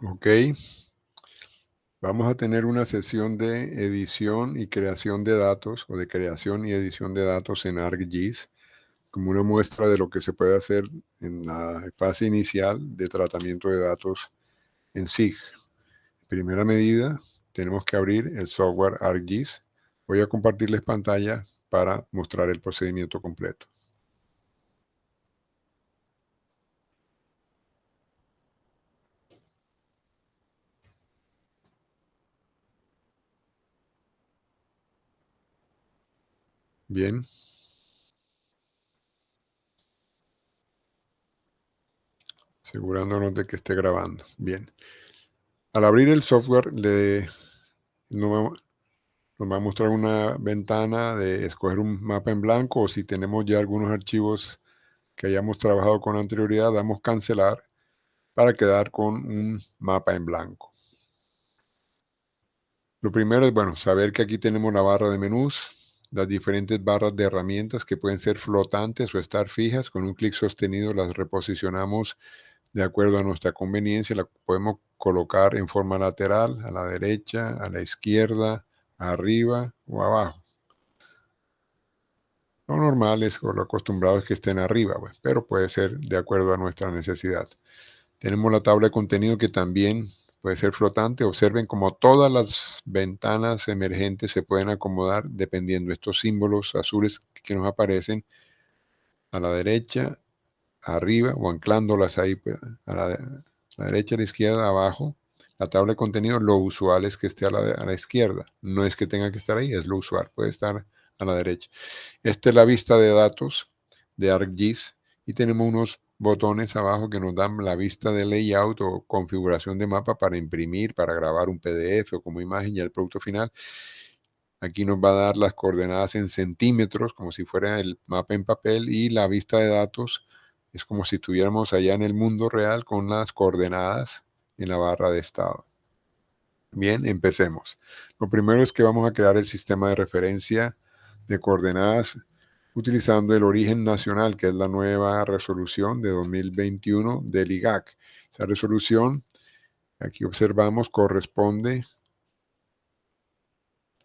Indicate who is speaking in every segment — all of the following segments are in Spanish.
Speaker 1: Ok, vamos a tener una sesión de edición y creación de datos o de creación y edición de datos en ArcGIS como una muestra de lo que se puede hacer en la fase inicial de tratamiento de datos en SIG. Primera medida, tenemos que abrir el software ArcGIS. Voy a compartirles pantalla para mostrar el procedimiento completo. Bien, asegurándonos de que esté grabando. Bien. Al abrir el software, nos va a mostrar una ventana de escoger un mapa en blanco, o si tenemos ya algunos archivos que hayamos trabajado con anterioridad, damos cancelar para quedar con un mapa en blanco. Lo primero es, bueno, saber que aquí tenemos la barra de menús, las diferentes barras de herramientas que pueden ser flotantes o estar fijas. Con un clic sostenido las reposicionamos de acuerdo a nuestra conveniencia. La podemos colocar en forma lateral, a la derecha, a la izquierda, arriba o abajo. Lo normal es, o lo acostumbrado es que estén arriba, pues, pero puede ser de acuerdo a nuestra necesidad. Tenemos la tabla de contenido que también puede ser flotante. Observen cómo todas las ventanas emergentes se pueden acomodar dependiendo de estos símbolos azules que nos aparecen a la derecha, arriba o anclándolas ahí pues, a la derecha, a la izquierda, abajo. La tabla de contenido, lo usual es que esté a la izquierda. No es que tenga que estar ahí, es lo usual, puede estar a la derecha. Esta es la vista de datos de ArcGIS y tenemos unos botones abajo que nos dan la vista de layout o configuración de mapa para imprimir, para grabar un PDF o como imagen y el producto final. Aquí nos va a dar las coordenadas en centímetros, como si fuera el mapa en papel, y la vista de datos es como si estuviéramos allá en el mundo real con las coordenadas en la barra de estado. Bien, empecemos. Lo primero es que vamos a crear el sistema de referencia de coordenadas utilizando el origen nacional, que es la nueva resolución de 2021 del IGAC. Esa resolución, aquí observamos, corresponde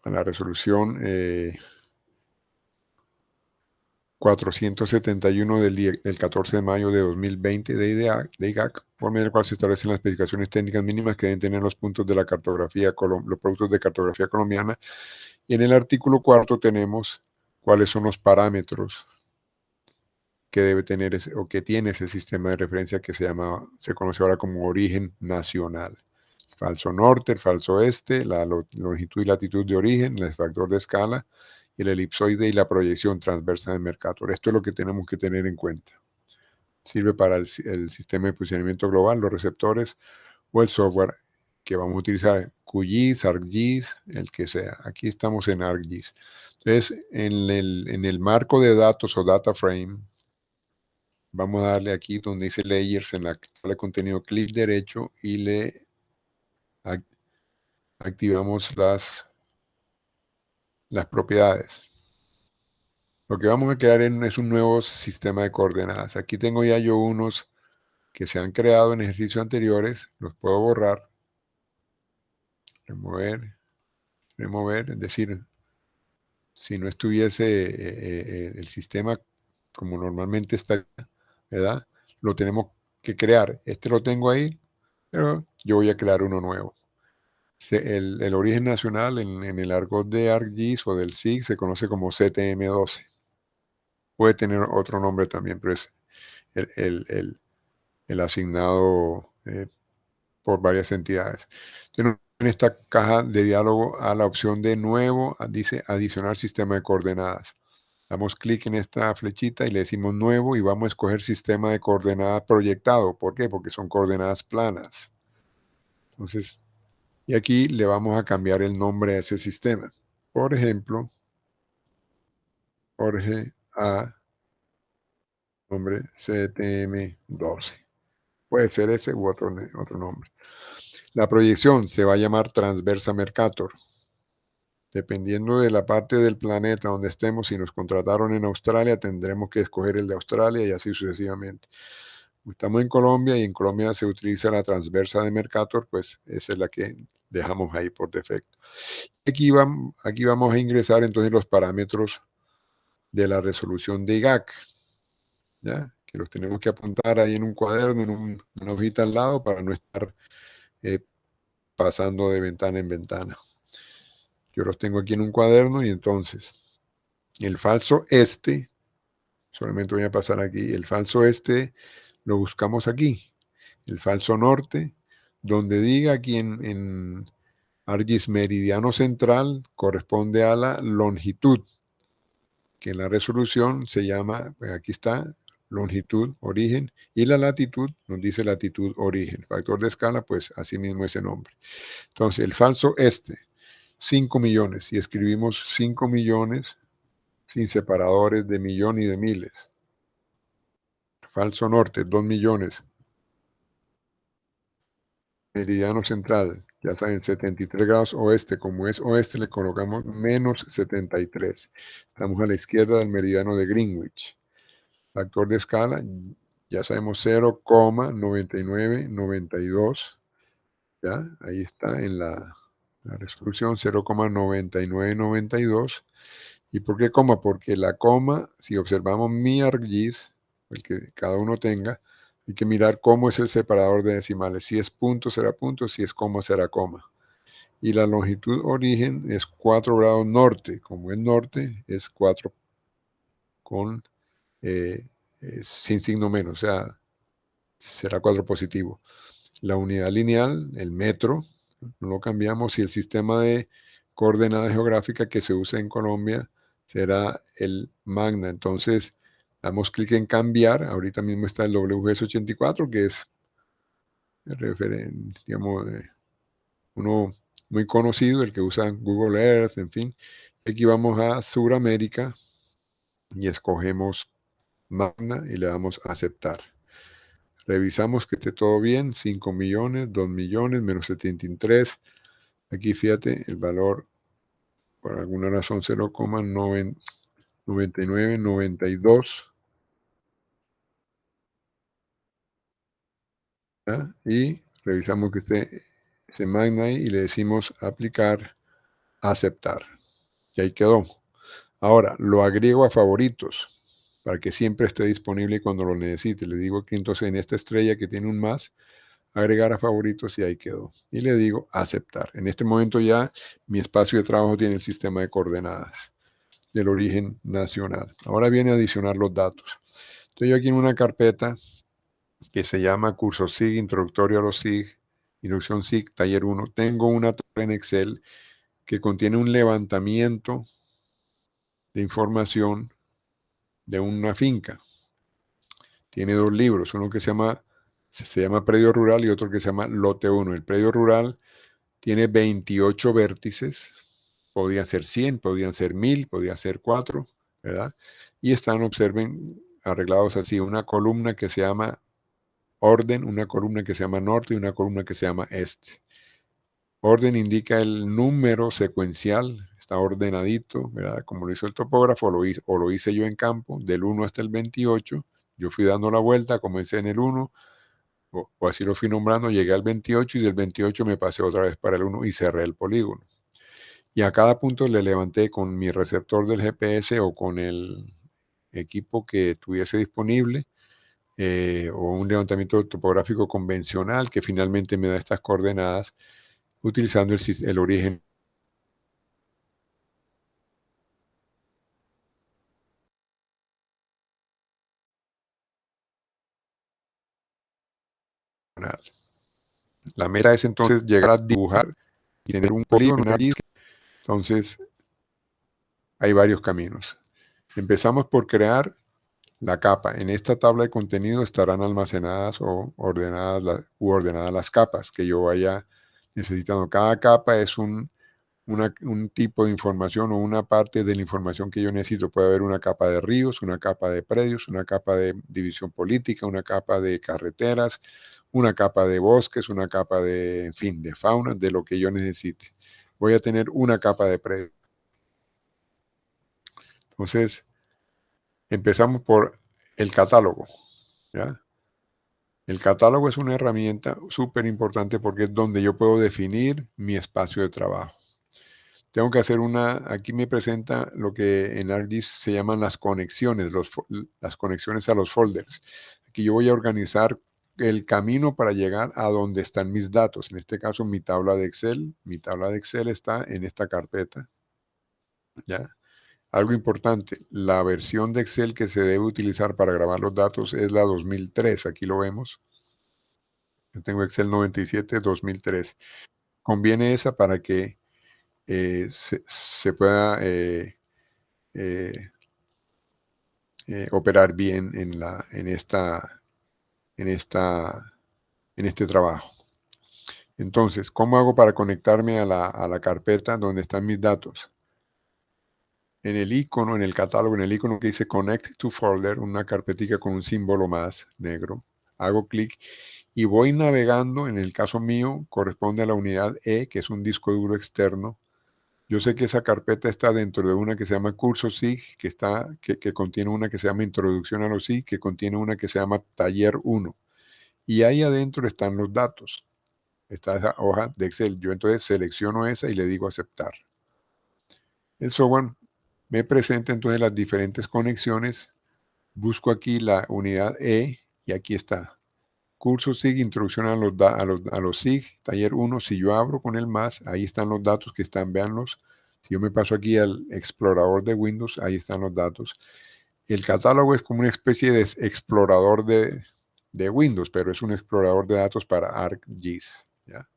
Speaker 1: a la resolución 471 del 14 de mayo de 2020 de IGAC, por medio del cual se establecen las especificaciones técnicas mínimas que deben tener los puntos de la cartografía, los productos de cartografía colombiana. Y en el artículo 4 tenemos cuáles son los parámetros que debe tener o que tiene ese sistema de referencia que se conoce ahora como origen nacional. Falso norte, el falso este, la longitud y latitud de origen, el factor de escala, el elipsoide y la proyección transversa de Mercator. Esto es lo que tenemos que tener en cuenta. Sirve para el sistema de posicionamiento global, los receptores o el software que vamos a utilizar, QGIS, ArcGIS, el que sea. Aquí estamos en ArcGIS. Entonces, en el marco de datos o data frame, vamos a darle aquí donde dice Layers en la tabla de contenido, clic derecho y le activamos las propiedades. Lo que vamos a crear es un nuevo sistema de coordenadas. Aquí tengo ya yo unos que se han creado en ejercicios anteriores. Los puedo borrar, remover, remover. Es decir, si no estuviese el sistema como normalmente está, ¿verdad? Lo tenemos que crear. Este lo tengo ahí, pero yo voy a crear uno nuevo. El origen nacional en el argot de ArcGIS o del SIG se conoce como CTM12. Puede tener otro nombre también, pero es el asignado por varias entidades. Entonces, en esta caja de diálogo a la opción de nuevo, dice adicionar sistema de coordenadas. Damos clic en esta flechita y le decimos nuevo y vamos a escoger sistema de coordenadas proyectado. ¿Por qué? Porque son coordenadas planas. Entonces, y aquí le vamos a cambiar el nombre a ese sistema. Por ejemplo, Jorge A, nombre CTM12. Puede ser ese u otro nombre. La proyección se va a llamar transversa Mercator. Dependiendo de la parte del planeta donde estemos, si nos contrataron en Australia, tendremos que escoger el de Australia y así sucesivamente. Estamos en Colombia y en Colombia se utiliza la transversa de Mercator, pues esa es la que dejamos ahí por defecto. Aquí vamos a ingresar entonces los parámetros de la resolución de IGAC, ¿ya? Que los tenemos que apuntar ahí en un cuaderno, en una hojita al lado para no estar eh, pasando de ventana en ventana. Yo los tengo aquí en un cuaderno y entonces el falso este, solamente voy a pasar aquí, el falso este lo buscamos aquí, el falso norte, donde diga aquí en ARGIS meridiano central corresponde a la longitud, que en la resolución se llama, pues aquí está, longitud, origen, y la latitud nos dice latitud, origen. Factor de escala, pues así mismo ese nombre. Entonces, el falso este, 5 millones, y escribimos 5 millones sin separadores de millón y de miles. Falso norte, 2 millones. Meridiano central, ya saben, 73 grados oeste. Como es oeste, le colocamos menos 73. Estamos a la izquierda del meridiano de Greenwich. Factor de escala, ya sabemos 0,9992. ¿Ya? Ahí está en la resolución 0,9992. ¿Y por qué coma? Porque la coma, si observamos mi ARGGIS, el que cada uno tenga, hay que mirar cómo es el separador de decimales. Si es punto, será punto, si es coma, será coma. Y la longitud origen es 4 grados norte. Como es norte, es 4 con eh, sin signo menos, o sea, será 4 positivo. La unidad lineal, el metro, no lo cambiamos, y el sistema de coordenadas geográficas que se usa en Colombia será el magna. Entonces, damos clic en cambiar. Ahorita mismo está el WGS84, que es digamos, uno muy conocido, el que usa Google Earth, en fin. Aquí vamos a Suramérica y escogemos magna y le damos a aceptar. Revisamos que esté todo bien, 5 millones, 2 millones, menos 73. Aquí fíjate, el valor, por alguna razón, 0,9992. Y revisamos que esté ese magna ahí y le decimos aplicar, aceptar. Y ahí quedó. Ahora, lo agrego a favoritos para que siempre esté disponible cuando lo necesite. Le digo que entonces en esta estrella que tiene un más, agregar a favoritos y ahí quedó. Y le digo aceptar. En este momento ya mi espacio de trabajo tiene el sistema de coordenadas del origen nacional. Ahora viene a adicionar los datos. Estoy aquí en una carpeta que se llama Curso SIG, Introductorio a los SIG, Introducción SIG, Taller 1. Tengo una tabla en Excel que contiene un levantamiento de información de una finca. Tiene dos libros, uno que se llama Predio Rural y otro que se llama Lote 1. El Predio Rural tiene 28 vértices, podían ser 100, podían ser 1000, podían ser 4, ¿verdad? Y están, observen, arreglados así, una columna que se llama orden, una columna que se llama norte y una columna que se llama este. Orden indica el número secuencial, está ordenadito, ¿verdad? Como lo hizo el topógrafo, o lo hice yo en campo, del 1 hasta el 28. Yo fui dando la vuelta, comencé en el 1, o así lo fui nombrando, llegué al 28 y del 28 me pasé otra vez para el 1 y cerré el polígono. Y a cada punto le levanté con mi receptor del GPS o con el equipo que tuviese disponible, o un levantamiento topográfico convencional que finalmente me da estas coordenadas utilizando el origen nacional. La meta es entonces llegar a dibujar y tener un polígono allí. Entonces, hay varios caminos. Empezamos por crear la capa. En esta tabla de contenido estarán almacenadas o ordenadas las capas que yo vaya necesitando. Cada capa es un tipo de información o una parte de la información que yo necesito. Puede haber una capa de ríos, una capa de predios, una capa de división política, una capa de carreteras, una capa de bosques, una capa de, en fin, de fauna, de lo que yo necesite. Voy a tener una capa de predios. Entonces, empezamos por el catálogo, ¿ya? El catálogo es una herramienta súper importante porque es donde yo puedo definir mi espacio de trabajo. Tengo que hacer aquí me presenta lo que en ArcGIS se llaman las conexiones, las conexiones a los folders. Aquí yo voy a organizar el camino para llegar a donde están mis datos. En este caso, mi tabla de Excel. Mi tabla de Excel está en esta carpeta. ¿Ya? Algo importante, la versión de Excel que se debe utilizar para grabar los datos es la 2003. Aquí lo vemos. Yo tengo Excel 97 2003. Conviene esa para que se pueda eh, operar bien en esta, en este trabajo. Entonces, ¿cómo hago para conectarme a la carpeta donde están mis datos? En el icono, en el catálogo, en el icono que dice Connect to Folder, una carpetica con un símbolo más negro, hago clic y voy navegando. En el caso mío, corresponde a la unidad E, que es un disco duro externo. Yo sé que esa carpeta está dentro de una que se llama Curso SIG, que contiene una que se llama Introducción a los SIG, que contiene una que se llama Taller 1. Y ahí adentro están los datos. Está esa hoja de Excel. Yo entonces selecciono esa y le digo aceptar. El software me presenta entonces las diferentes conexiones. Busco aquí la unidad E y aquí está. Curso SIG, introducción a los SIG, taller 1. Si yo abro con el más, ahí están los datos que están, véanlos. Si yo me paso aquí al explorador de Windows, ahí están los datos. El catálogo es como una especie de explorador de Windows, pero es un explorador de datos para ArcGIS. ¿Ya?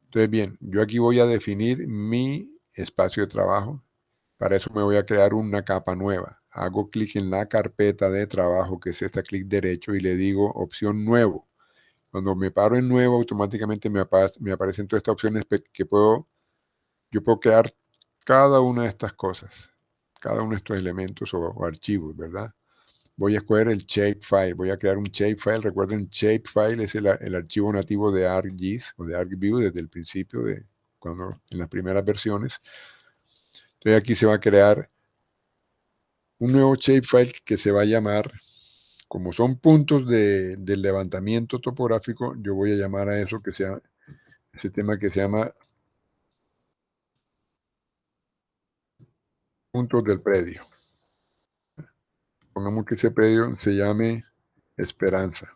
Speaker 1: Entonces, bien, yo aquí voy a definir mi espacio de trabajo. Para eso me voy a crear una capa nueva. Hago clic en la carpeta de trabajo, que es esta, clic derecho, y le digo opción nuevo. Cuando me paro en nuevo, automáticamente me aparecen todas estas opciones que yo puedo crear cada una de estas cosas, cada uno de estos elementos o archivos, ¿verdad? Voy a escoger el shapefile, voy a crear un shapefile. Recuerden, shapefile es el archivo nativo de ArcGIS o de ArcView desde el principio, en las primeras versiones. Entonces aquí se va a crear un nuevo shapefile que se va a llamar, como son puntos del levantamiento topográfico, yo voy a llamar a eso que sea ese tema que se llama puntos del predio. Pongamos que ese predio se llame Esperanza.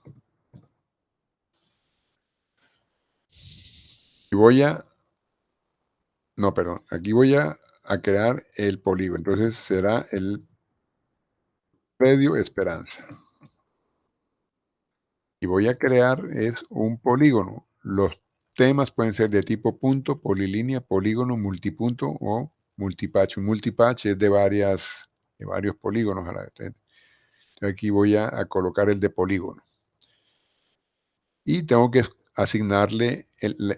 Speaker 1: Y no, perdón, aquí voy a crear el polígono. Entonces será el predio Esperanza. Y voy a crear es un polígono. Los temas pueden ser de tipo punto, polilínea, polígono, multipunto o multipatch. Un multipatch es de varios polígonos a la vez. Entonces aquí voy a colocar el de polígono. Y tengo que asignarle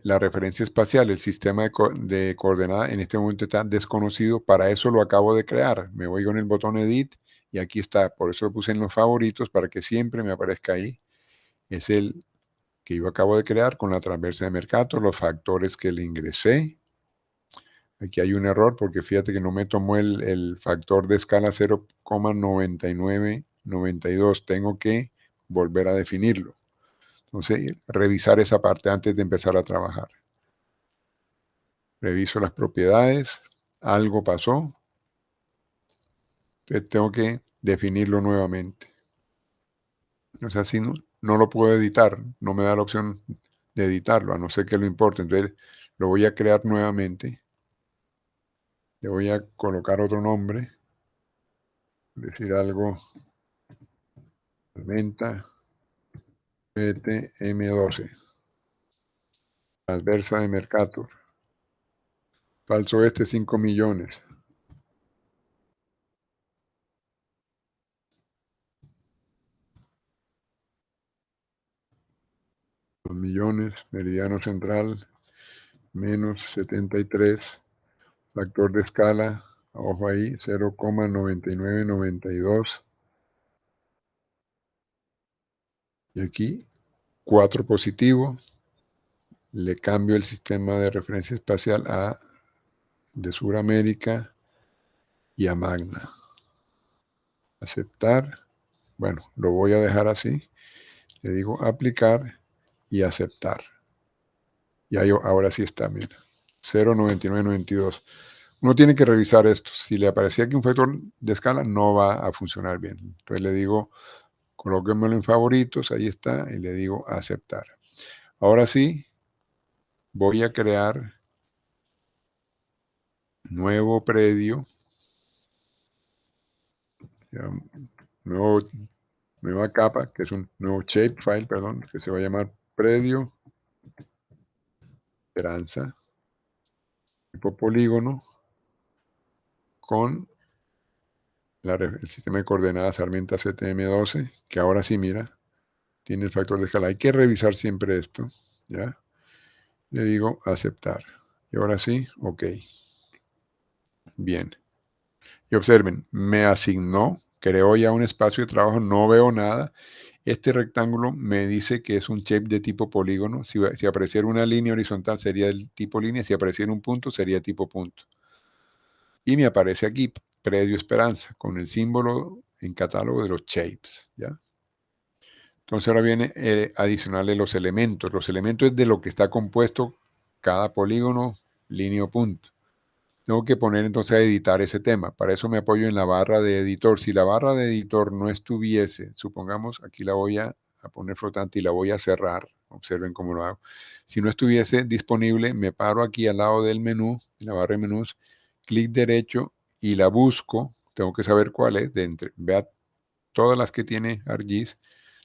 Speaker 1: la referencia espacial. El sistema de coordenadas en este momento está desconocido. Para eso lo acabo de crear. Me voy con el botón Edit y aquí está. Por eso lo puse en los favoritos para que siempre me aparezca ahí. Es el que yo acabo de crear con la transversa de Mercator, los factores que le ingresé. Aquí hay un error porque fíjate que no me tomó el factor de escala 0,9992. Tengo que volver a definirlo. Entonces, revisar esa parte antes de empezar a trabajar. Reviso las propiedades, algo pasó, entonces tengo que definirlo nuevamente. O sea, si no lo puedo editar, no me da la opción de editarlo, a no ser que lo importe. Entonces, lo voy a crear nuevamente. Le voy a colocar otro nombre, decir algo, venta PTM12, transversa de Mercator, falso 5 millones, 2 millones, meridiano central, menos 73, factor de escala, ojo ahí, 0,9992. Y aquí, 4 positivo. Le cambio el sistema de referencia espacial de Sudamérica y a Magna. Aceptar. Bueno, lo voy a dejar así. Le digo aplicar y aceptar. Y ahí, ahora sí está, mira. 0,9992. Uno tiene que revisar esto. Si le aparecía aquí un factor de escala, no va a funcionar bien. Entonces le digo, colóquemelo en favoritos, ahí está, y le digo aceptar. Ahora sí, voy a crear nuevo predio, ya, nueva capa, que es un nuevo shapefile, perdón, que se va a llamar predio Esperanza, tipo polígono, con el sistema de coordenadas Sarmiento CTM12, que ahora sí, mira, tiene el factor de escala. Hay que revisar siempre esto, ¿ya? Le digo aceptar. Y ahora sí, ok. Bien. Y observen, me asignó, creó ya un espacio de trabajo, no veo nada. Este rectángulo me dice que es un shape de tipo polígono. Si apareciera una línea horizontal sería el tipo línea, si apareciera un punto sería tipo punto. Y me aparece aquí, predio Esperanza, con el símbolo en catálogo de los shapes, ¿ya? Entonces ahora viene adicionarle los elementos. Los elementos es de lo que está compuesto cada polígono, línea o punto. Tengo que poner entonces a editar ese tema. Para eso me apoyo en la barra de editor. Si la barra de editor no estuviese, supongamos, aquí la voy a poner flotante y la voy a cerrar. Observen cómo lo hago. Si no estuviese disponible, me paro aquí al lado del menú, en la barra de menús, clic derecho y la busco. Tengo que saber cuál es. Vea todas las que tiene ArcGIS.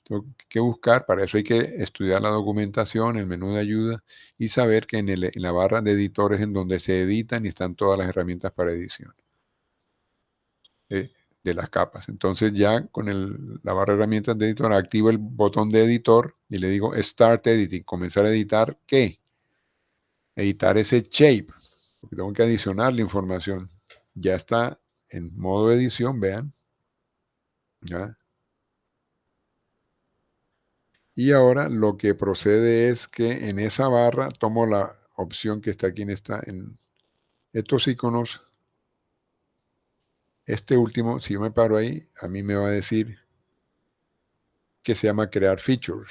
Speaker 1: Tengo que buscar, para eso hay que estudiar la documentación, el menú de ayuda y saber que en la barra de editores en donde se editan y están todas las herramientas para edición de las capas. Entonces ya con la barra de herramientas de editor activo el botón de editor y le digo Start Editing, comenzar a editar, ¿qué? Editar ese shape, porque tengo que adicionar la información. Ya está en modo edición, vean. ¿Ya? Y ahora lo que procede es que en esa barra tomo la opción que está aquí en estos iconos. Este último, si yo me paro ahí, a mí me va a decir que se llama crear features.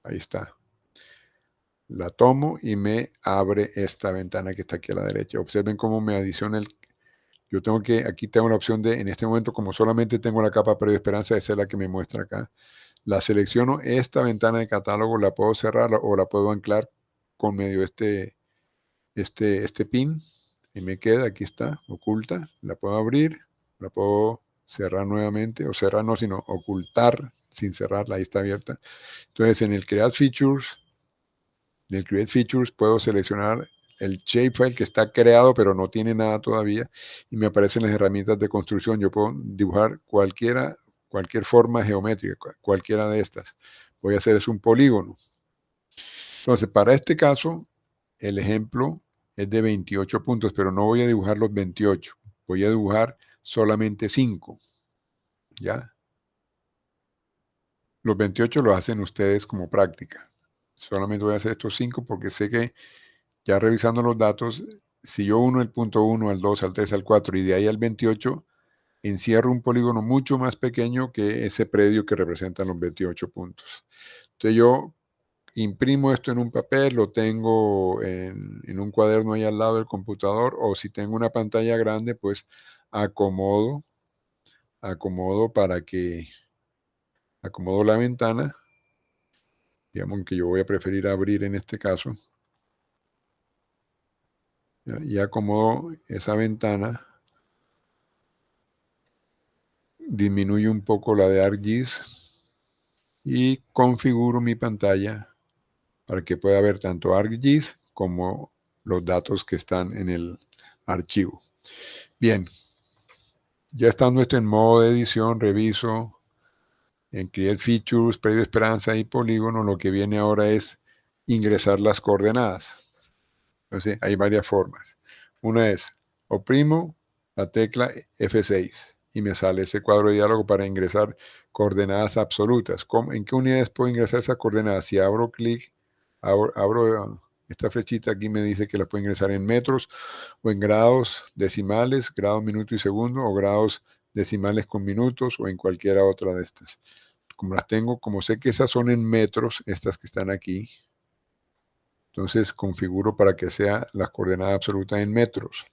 Speaker 1: Ahí está. La tomo y me abre esta ventana que está aquí a la derecha. Observen cómo me adiciona yo tengo que, aquí tengo la opción de, en este momento, como solamente tengo la capa previa esperanza, esa es la que me muestra acá. La selecciono, esta ventana de catálogo la puedo cerrar o la puedo anclar con medio de este pin y me queda, aquí está, oculta, la puedo abrir, la puedo cerrar nuevamente, o cerrar no, sino ocultar sin cerrarla, ahí está abierta. Entonces en el Create Features puedo seleccionar el shapefile que está creado pero no tiene nada todavía y me aparecen las herramientas de construcción. Yo puedo dibujar cualquier forma geométrica, cualquiera de estas. Voy a hacer es un polígono. Entonces para este caso el ejemplo es de 28 puntos, pero no voy a dibujar los 28. Voy a dibujar solamente 5. ¿Ya? Los 28 los hacen ustedes como práctica. Solamente voy a hacer estos 5 porque sé que ya revisando los datos, si yo uno el punto 1, al 2, al 3, al 4 y de ahí al 28, encierro un polígono mucho más pequeño que ese predio que representan los 28 puntos. Entonces yo imprimo esto en un papel, lo tengo en un cuaderno ahí al lado del computador, o si tengo una pantalla grande, pues acomodo acomodo la ventana, digamos que yo voy a preferir abrir en este caso, ¿ya? Y acomodo esa ventana, disminuyo un poco la de ArcGIS y configuro mi pantalla para que pueda ver tanto ArcGIS como los datos que están en el archivo. Bien, ya estando esto en modo de edición, reviso en Create Features, Predio Esperanza y Polígono. Lo que viene ahora es ingresar las coordenadas. Entonces, hay varias formas. Una es, oprimo la tecla F6 y me sale ese cuadro de diálogo para ingresar coordenadas absolutas. ¿En qué unidades puedo ingresar esas coordenadas? Si abro clic, abro esta flechita aquí me dice que las puedo ingresar en metros o en grados decimales, grados, minuto y segundo, o grados decimales con minutos, o en cualquiera otra de estas. como las tengo, como sé que esas son en metros, estas que están aquí, entonces configuro para que sea las coordenadas absolutas en metros,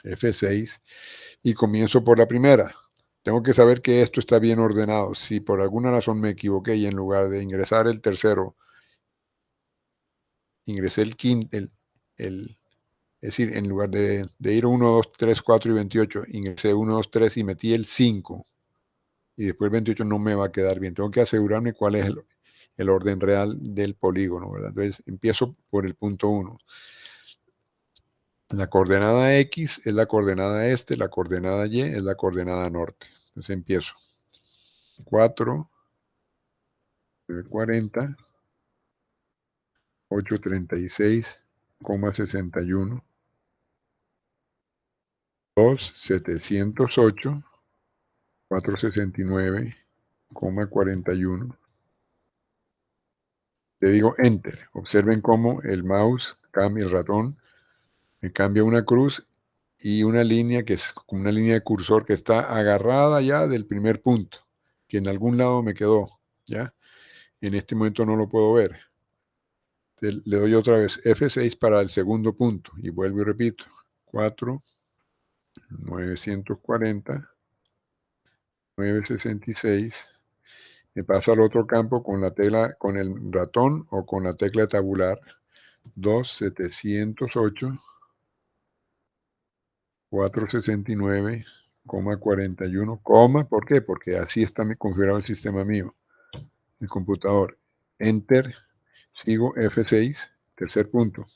Speaker 1: F6, y comienzo por la primera. Tengo que saber que esto está bien ordenado. Si por alguna razón me equivoqué y en lugar de ingresar el tercero, ingresé el quinto, es decir, en lugar de ir 1, 2, 3, 4 y 28, ingresé 1, 2, 3 y metí el 5, y después el 28 no me va a quedar bien. Tengo que asegurarme cuál es el orden real del polígono, ¿verdad? Entonces empiezo por el punto 1. La coordenada X es la coordenada este, la coordenada Y es la coordenada norte. Entonces empiezo. 4, 40, 836,61, 2, 708, 469,41. Le digo Enter. Observen cómo el mouse cambia, el ratón me cambia una cruz y una línea que es como una línea de cursor que está agarrada ya del primer punto, que en algún lado me quedó, ¿ya? En este momento no lo puedo ver. Le doy otra vez F6 para el segundo punto y vuelvo y repito. 4, 940, 966. Me paso al otro campo con la tecla, con el ratón o con la tecla tabular. 2, 708, 469,41, ¿por qué? Porque así está configurado el sistema mío, el computador. Enter, sigo F6, tercer punto.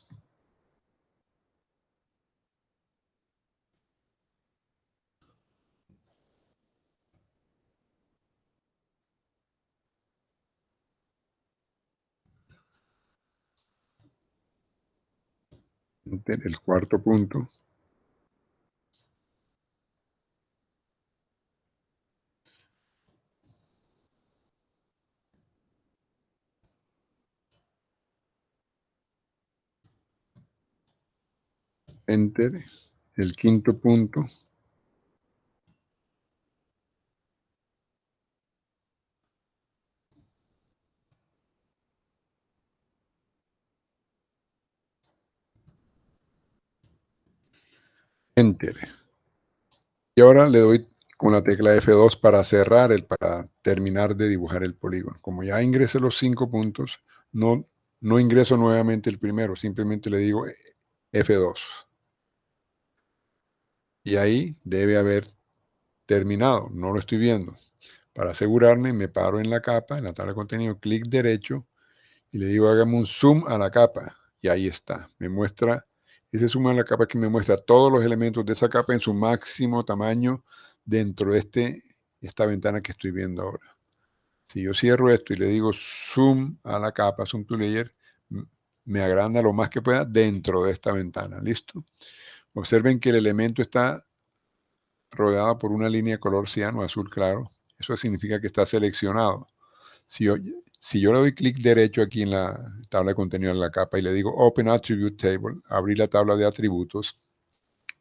Speaker 1: Enter, el cuarto punto. Enter, el quinto punto. Enter. Y ahora le doy con la tecla F2 para cerrar, para terminar de dibujar el polígono. Como ya ingresé los 5 puntos, no ingreso nuevamente el primero, simplemente le digo F2. Y ahí debe haber terminado, no lo estoy viendo. Para asegurarme, me paro en la capa, en la tabla de contenido, clic derecho, y le digo hágame un zoom a la capa. Y ahí está, me muestra, ese zoom a la capa que me muestra todos los elementos de esa capa en su máximo tamaño dentro de esta ventana que estoy viendo ahora. Si yo cierro esto y le digo zoom a la capa, zoom to layer, me agranda lo más que pueda dentro de esta ventana. ¿Listo? Observen que el elemento está rodeado por una línea de color ciano, azul claro. Eso significa que está seleccionado. Si yo, si yo le doy clic derecho aquí en la tabla de contenido de la capa y le digo Open Attribute Table, abrir la tabla de atributos,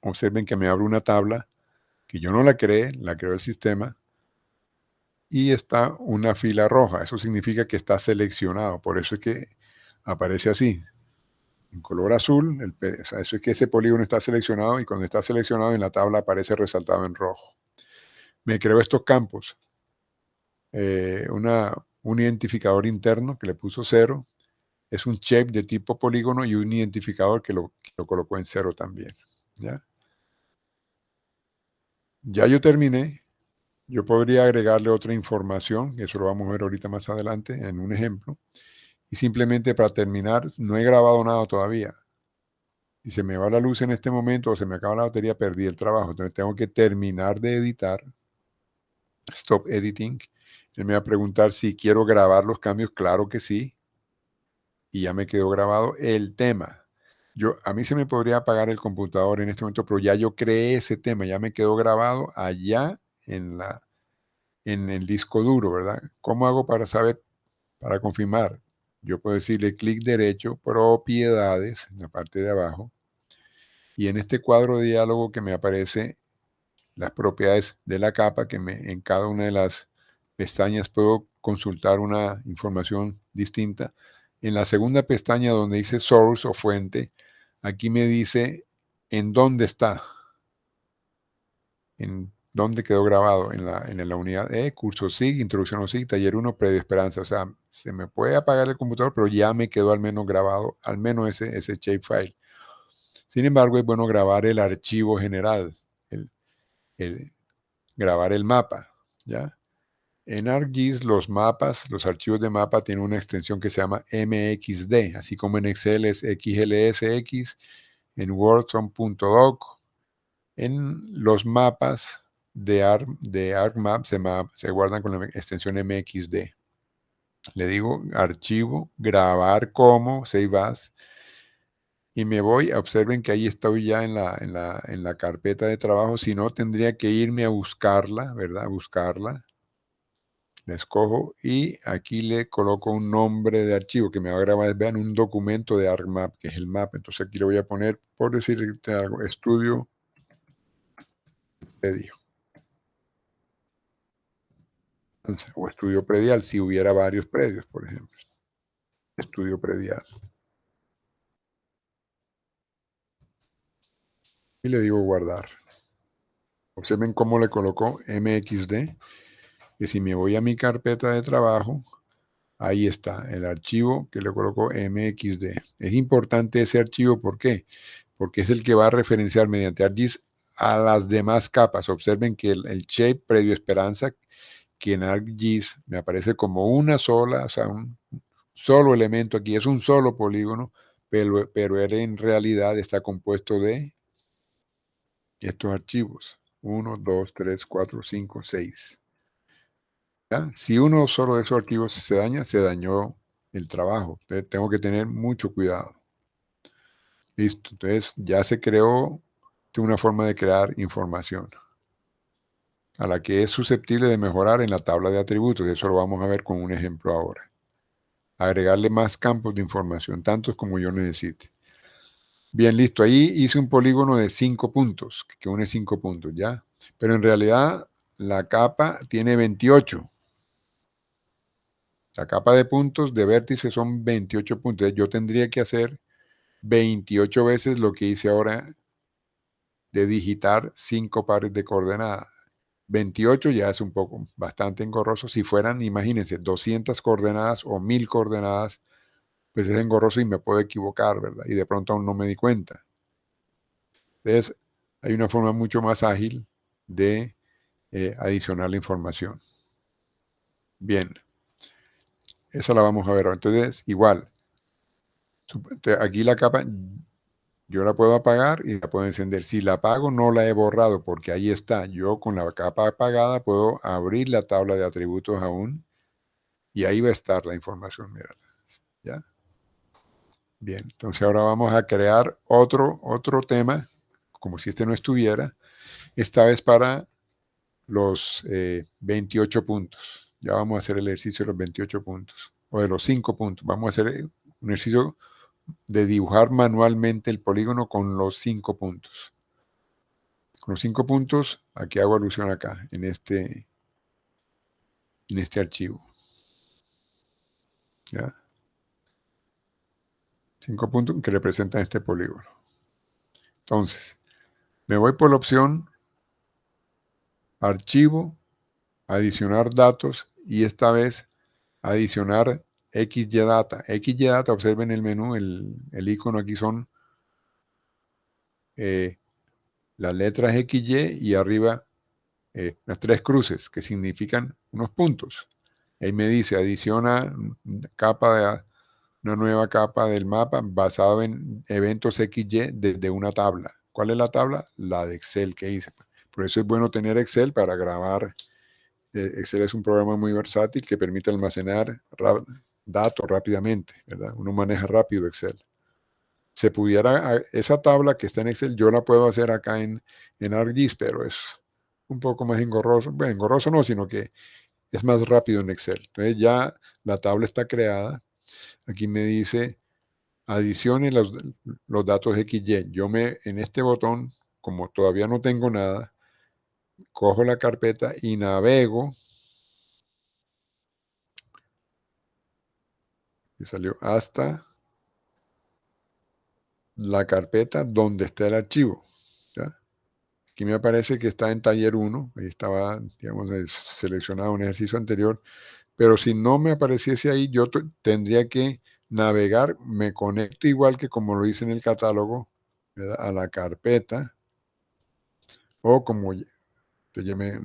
Speaker 1: observen que me abre una tabla que yo no la creé, la creó el sistema, y está una fila roja. Eso significa que está seleccionado. Por eso es que aparece así, en color azul. O sea, eso es que ese polígono está seleccionado y cuando está seleccionado en la tabla aparece resaltado en rojo. Me creo estos campos. Un identificador interno que le puso 0. Es un shape de tipo polígono y un identificador que lo colocó en 0 también. ¿Ya? Ya yo terminé. Yo podría agregarle otra información, eso lo vamos a ver ahorita más adelante en un ejemplo. Y simplemente para terminar, no he grabado nada todavía. Si se me va la luz en este momento o se me acaba la batería, perdí el trabajo. Entonces tengo que terminar de editar. Stop editing. Él me va a preguntar si quiero grabar los cambios. Claro que sí. Y ya me quedó grabado el tema. A mí se me podría apagar el computador en este momento, pero ya yo creé ese tema, ya me quedó grabado allá en el disco duro, ¿verdad? ¿Cómo hago para saber, para confirmar? Yo puedo decirle clic derecho, propiedades, en la parte de abajo, y en este cuadro de diálogo que me aparece las propiedades de la capa, en cada una de las pestañas puedo consultar una información distinta. En la segunda pestaña donde dice source o fuente, aquí me dice en dónde está, en dónde quedó grabado, en la unidad E, curso SIG, introducción a SIG, taller 1, previo esperanza. O sea, se me puede apagar el computador, pero ya me quedó al menos grabado, al menos ese shapefile. Sin embargo, es bueno grabar el archivo general, el, grabar el mapa, ¿ya? En ArcGIS los mapas, los archivos de mapa tienen una extensión que se llama MXD, así como en Excel es XLSX, en Word son .doc. En los mapas de ArcMap se guardan con la extensión MXD. Le digo archivo, grabar como, save as, y me voy, observen que ahí estoy ya en la carpeta de trabajo, si no tendría que irme a buscarla, ¿verdad? A buscarla. La escojo y aquí le coloco un nombre de archivo que me va a grabar, vean, un documento de ArcMap, que es el mapa. Entonces aquí le voy a poner, por decirte algo, estudio predio. O estudio predial, si hubiera varios predios, por ejemplo. Estudio predial. Y le digo guardar. Observen cómo le colocó MXD. Y si me voy a mi carpeta de trabajo, ahí está el archivo que le colocó MXD. Es importante ese archivo, ¿por qué? Porque es el que va a referenciar mediante ArcGIS a las demás capas. Observen que el shape previo esperanza, que en ArcGIS me aparece como una sola, o sea, un solo elemento aquí, es un solo polígono, pero él en realidad está compuesto de estos archivos. 1, 2, 3, 4, 5, 6. ¿Ya? Si uno solo de esos archivos se daña, se dañó el trabajo. Entonces, tengo que tener mucho cuidado. Listo. Entonces ya se creó una forma de crear información a la que es susceptible de mejorar en la tabla de atributos. Eso lo vamos a ver con un ejemplo ahora. Agregarle más campos de información, tantos como yo necesite. Bien, listo. Ahí hice un polígono de 5 puntos, que une 5 puntos, ¿ya? Pero en realidad la capa tiene 28. La capa de puntos de vértice son 28 puntos. Yo tendría que hacer 28 veces lo que hice ahora de digitar 5 pares de coordenadas. 28 ya es un poco, bastante engorroso. Si fueran, imagínense, 200 coordenadas o 1000 coordenadas, pues es engorroso y me puedo equivocar, ¿verdad? Y de pronto aún no me di cuenta. Entonces, hay una forma mucho más ágil de adicionar la información. Bien, esa la vamos a ver ahora. Entonces, igual, aquí la capa yo la puedo apagar y la puedo encender. Si la apago, no la he borrado porque ahí está. Yo con la capa apagada puedo abrir la tabla de atributos aún y ahí va a estar la información. Mira, ¿ya? Bien, entonces ahora vamos a crear otro tema, como si este no estuviera, esta vez para los 28 puntos. Ya vamos a hacer el ejercicio de los 28 puntos, o de los 5 puntos. Vamos a hacer un ejercicio de dibujar manualmente el polígono con los 5 puntos. Con los 5 puntos, aquí hago alusión acá, en este archivo. ¿Ya? 5 puntos que representan este polígono. Entonces, me voy por la opción Archivo, Adicionar datos y esta vez adicionar XYData. XYData, observen el menú, el icono aquí son las letras XY y arriba las 3 cruces que significan unos puntos. Ahí me dice adiciona una nueva capa del mapa basado en eventos XY desde una tabla. ¿Cuál es la tabla? La de Excel que hice. Por eso es bueno tener Excel para grabar. Excel es un programa muy versátil que permite almacenar datos rápidamente, ¿verdad? Uno maneja rápido Excel. Se pudiera, esa tabla que está en Excel, yo la puedo hacer acá en ArcGIS, pero es un poco más engorroso. Bueno, engorroso no, sino que es más rápido en Excel. Entonces ya la tabla está creada. Aquí me dice adicione los datos XY. En este botón, como todavía no tengo nada, cojo la carpeta y navego Y salió hasta la carpeta donde está el archivo. ¿Ya? Aquí me aparece que está en taller 1, ahí estaba, digamos, seleccionado un ejercicio anterior, pero si no me apareciese ahí, yo tendría que navegar, me conecto igual que como lo hice en el catálogo, ¿verdad? A la carpeta, o como ya me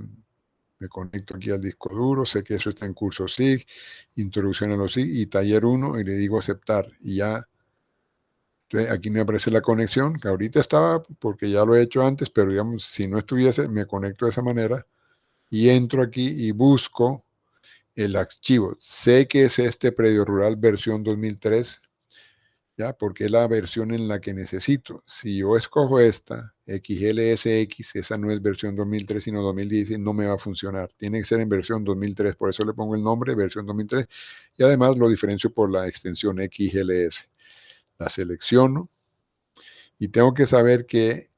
Speaker 1: conecto aquí al disco duro, sé que eso está en curso SIG, introducción a los SIG y taller 1 y le digo aceptar y ya. Entonces, aquí me aparece la conexión, que ahorita estaba porque ya lo he hecho antes, pero digamos, si no estuviese, me conecto de esa manera y entro aquí y busco el archivo. Sé que es este Predio Rural versión 2003, ¿ya? Porque es la versión en la que necesito. Si yo escojo esta, XLSX, esa no es versión 2003, sino 2016, no me va a funcionar. Tiene que ser en versión 2003, por eso le pongo el nombre, versión 2003, y además lo diferencio por la extensión XLS. La selecciono y tengo que saber que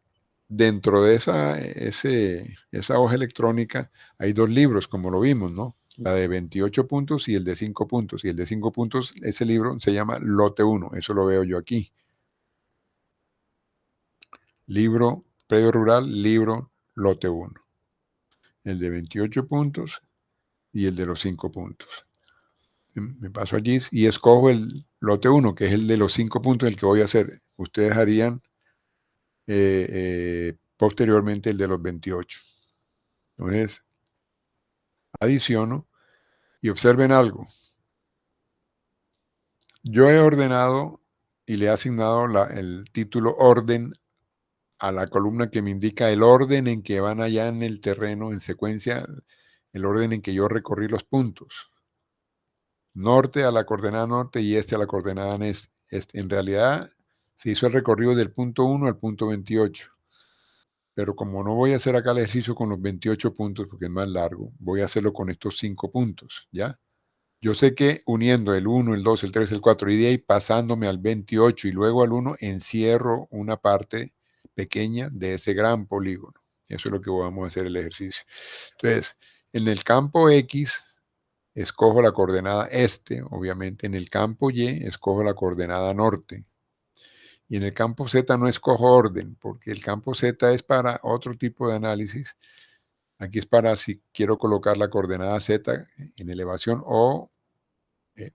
Speaker 1: dentro de esa hoja electrónica hay dos libros, como lo vimos, ¿no? La de 28 puntos y el de 5 puntos. Y el de 5 puntos, ese libro se llama Lote 1, eso lo veo yo aquí. Libro Predio Rural, libro Lote 1. El de 28 puntos y el de los 5 puntos. Me paso allí y escojo el Lote 1, que es el de los 5 puntos, el que voy a hacer. Ustedes harían posteriormente el de los 28. Entonces, adiciono y observen algo. Yo he ordenado y le he asignado el título orden a la columna que me indica el orden en que van allá en el terreno, en secuencia, el orden en que yo recorrí los puntos. Norte a la coordenada norte y este a la coordenada este. En realidad se hizo el recorrido del punto 1 al punto 28. Pero como no voy a hacer acá el ejercicio con los 28 puntos, porque es más largo, voy a hacerlo con estos 5 puntos, ¿ya? Yo sé que uniendo el 1, el 2, el 3, el 4 y de ahí pasándome al 28 y luego al 1, encierro una parte pequeña de ese gran polígono. Eso es lo que vamos a hacer el ejercicio. Entonces, en el campo X, escojo la coordenada este, obviamente. En el campo Y, escojo la coordenada norte. Y en el campo Z no escojo orden, porque el campo Z es para otro tipo de análisis. Aquí es para si quiero colocar la coordenada Z en elevación o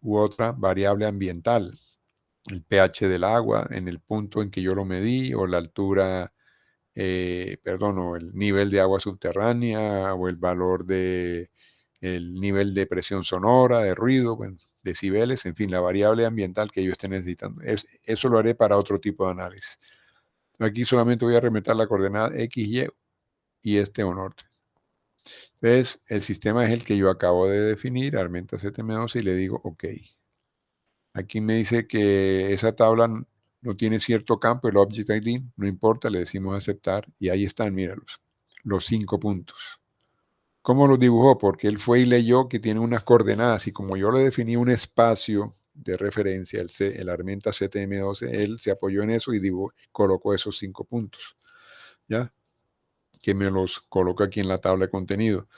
Speaker 1: u otra variable ambiental, el pH del agua en el punto en que yo lo medí, o la altura, o el nivel de agua subterránea, o el valor de el nivel de presión sonora, de ruido, bueno, decibeles, en fin, la variable ambiental que yo esté necesitando. Eso lo haré para otro tipo de análisis. Aquí solamente voy a remeter la coordenada X, y este o norte. Entonces, el sistema es el que yo acabo de definir, Armenta ZM12, y le digo OK. Aquí me dice que esa tabla no tiene cierto campo, el Object ID, no importa, le decimos aceptar, y ahí están, míralos, los 5 puntos. ¿Cómo los dibujó? Porque él fue y leyó que tiene unas coordenadas, y como yo le definí un espacio de referencia, el Armenta ZM12, él se apoyó en eso y colocó esos 5 puntos, ¿ya? Que me los coloca aquí en la tabla de contenido.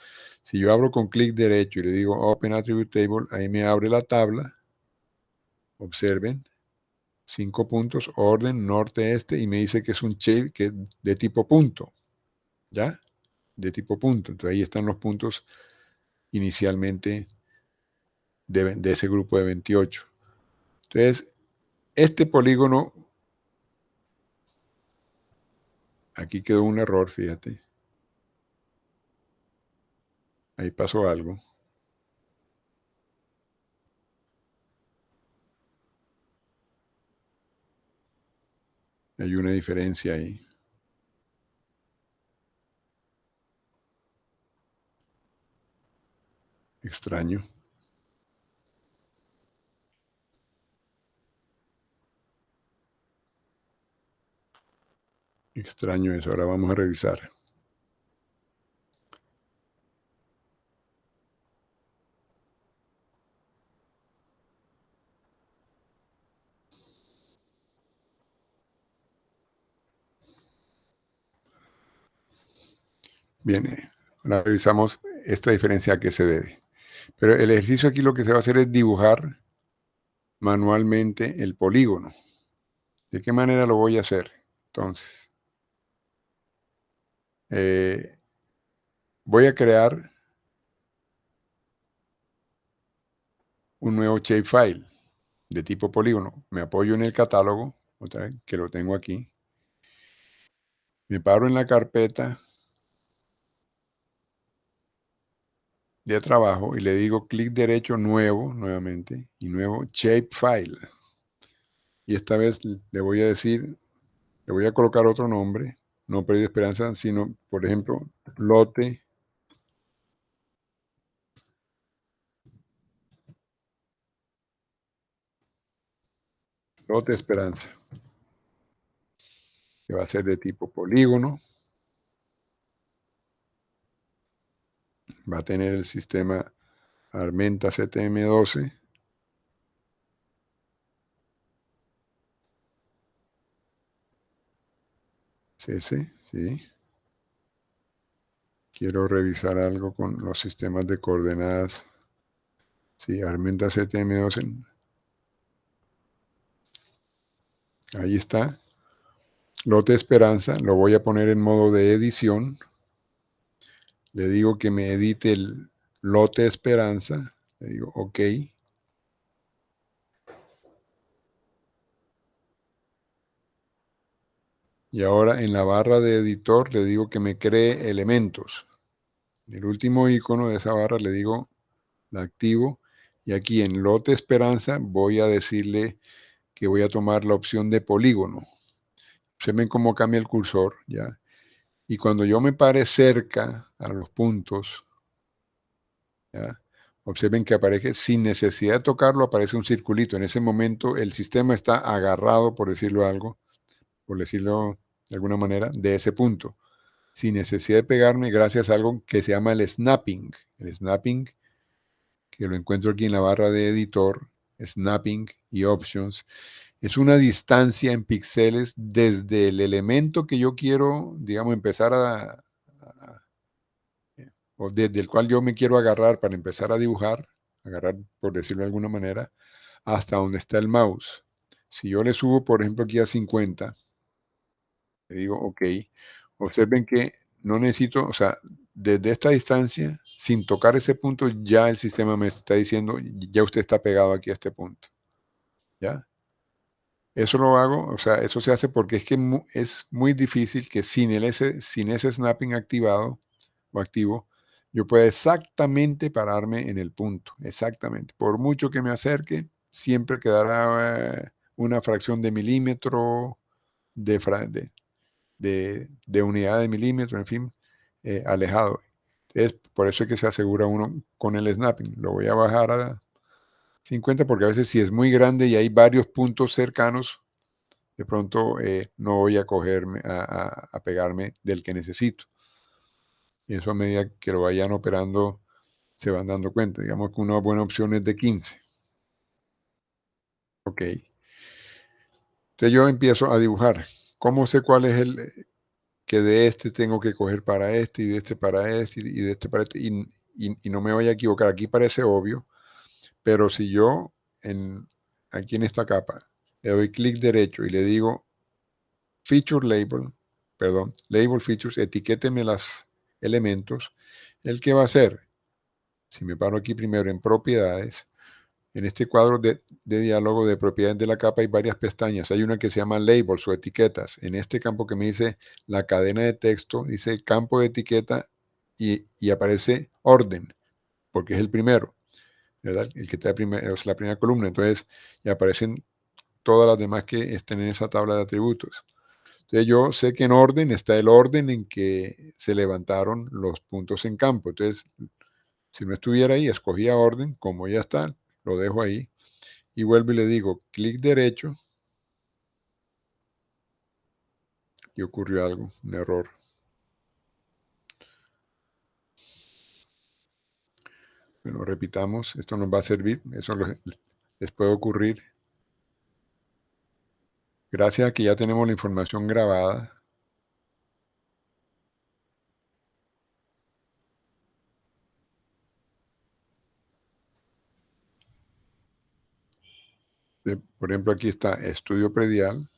Speaker 1: Si yo abro con clic derecho y le digo Open Attribute Table, ahí me abre la tabla, observen, 5 puntos, orden, norte, este, y me dice que es un shape que es de tipo punto, ¿ya? De tipo punto. Entonces ahí están los puntos inicialmente de ese grupo de 28. Entonces, este polígono, aquí quedó un error, fíjate. Ahí pasó algo. Hay una diferencia ahí. Extraño. Extraño eso. Ahora vamos a revisar. Bien, ahora revisamos esta diferencia a qué se debe. Pero el ejercicio aquí lo que se va a hacer es dibujar manualmente el polígono. ¿De qué manera lo voy a hacer? Entonces, eh, voy a crear un nuevo shapefile de tipo polígono. Me apoyo en el catálogo, otra vez, que lo tengo aquí. Me paro en la carpeta de trabajo y le digo clic derecho nuevo, nuevamente, y nuevo shapefile. Y esta vez le voy a decir, le voy a colocar otro nombre, no Perdido Esperanza, sino, por ejemplo, lote, lote Esperanza, que va a ser de tipo polígono, va a tener el sistema Armenta CTM12, ese, sí. Quiero revisar algo con los sistemas de coordenadas. Sí, Armenta CTM12. Ahí está. Lote Esperanza. Lo voy a poner en modo de edición. Le digo que me edite el lote Esperanza. Le digo OK. Y ahora en la barra de editor le digo que me cree elementos. En el último icono de esa barra le digo, la activo. Y aquí en lote Esperanza voy a decirle que voy a tomar la opción de polígono. Observen cómo cambia el cursor, ¿ya? Y cuando yo me pare cerca a los puntos, ¿ya? Observen que aparece, sin necesidad de tocarlo, aparece un circulito. En ese momento el sistema está agarrado, por decirlo algo, por decirlo de alguna manera, de ese punto. Sin necesidad de pegarme, gracias a algo que se llama el snapping. El snapping, que lo encuentro aquí en la barra de editor, snapping y options, es una distancia en píxeles desde el elemento que yo quiero, digamos, empezar o desde el cual yo me quiero agarrar para empezar a dibujar, agarrar por decirlo de alguna manera, hasta donde está el mouse. Si yo le subo, por ejemplo, aquí a 50, le digo OK, observen que no necesito, o sea, desde esta distancia, sin tocar ese punto, ya el sistema me está diciendo, ya usted está pegado aquí a este punto. ¿Ya? Eso lo hago, o sea, eso se hace porque es que es muy difícil que sin ese snapping activado o activo, yo pueda exactamente pararme en el punto, exactamente. Por mucho que me acerque, siempre quedará una fracción de milímetro, de, de unidad de milímetro, en fin, alejado. Entonces, por eso es que se asegura uno con el snapping. Lo voy a bajar a 50 porque a veces si es muy grande y hay varios puntos cercanos, de pronto no voy a cogerme, a pegarme del que necesito. Y eso a medida que lo vayan operando se van dando cuenta. Digamos que una buena opción es de 15. Ok. Entonces yo empiezo a dibujar. ¿Cómo sé cuál es el que de este tengo que coger para este y de este para este y de este para este? Y no me vaya a equivocar. Aquí parece obvio, pero si yo aquí en esta capa le doy clic derecho y le digo Feature Label, perdón, Label Features, etiquéteme los elementos, ¿el qué va a hacer? Si me paro aquí primero en propiedades, en este cuadro de diálogo de propiedades de la capa hay varias pestañas. Hay una que se llama Labels o etiquetas. En este campo que me dice la cadena de texto, dice campo de etiqueta y aparece orden, porque es el primero, ¿verdad? El que está es la primera columna. Entonces, y aparecen todas las demás que estén en esa tabla de atributos. Entonces yo sé que en orden está el orden en que se levantaron los puntos en campo. Entonces, si no estuviera ahí, escogía orden, como ya está, lo dejo ahí y vuelvo y le digo clic derecho y ocurrió algo, un error. Bueno, repitamos, esto nos va a servir, les puede ocurrir. Gracias a que ya tenemos la información grabada, Por ejemplo, aquí está estudio predial.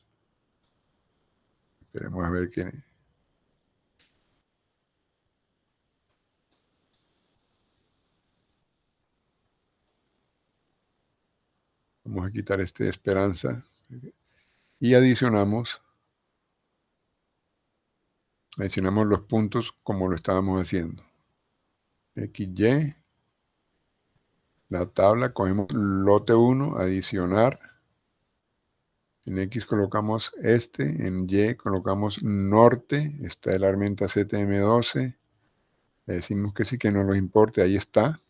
Speaker 1: Esperemos a ver qué. Vamos a quitar este de esperanza. Y adicionamos los puntos como lo estábamos haciendo. XY, la tabla, cogemos lote 1, adicionar. En X colocamos este, en Y colocamos norte, está el Armenta ZM12. Le decimos que sí, que no nos importe, ahí está.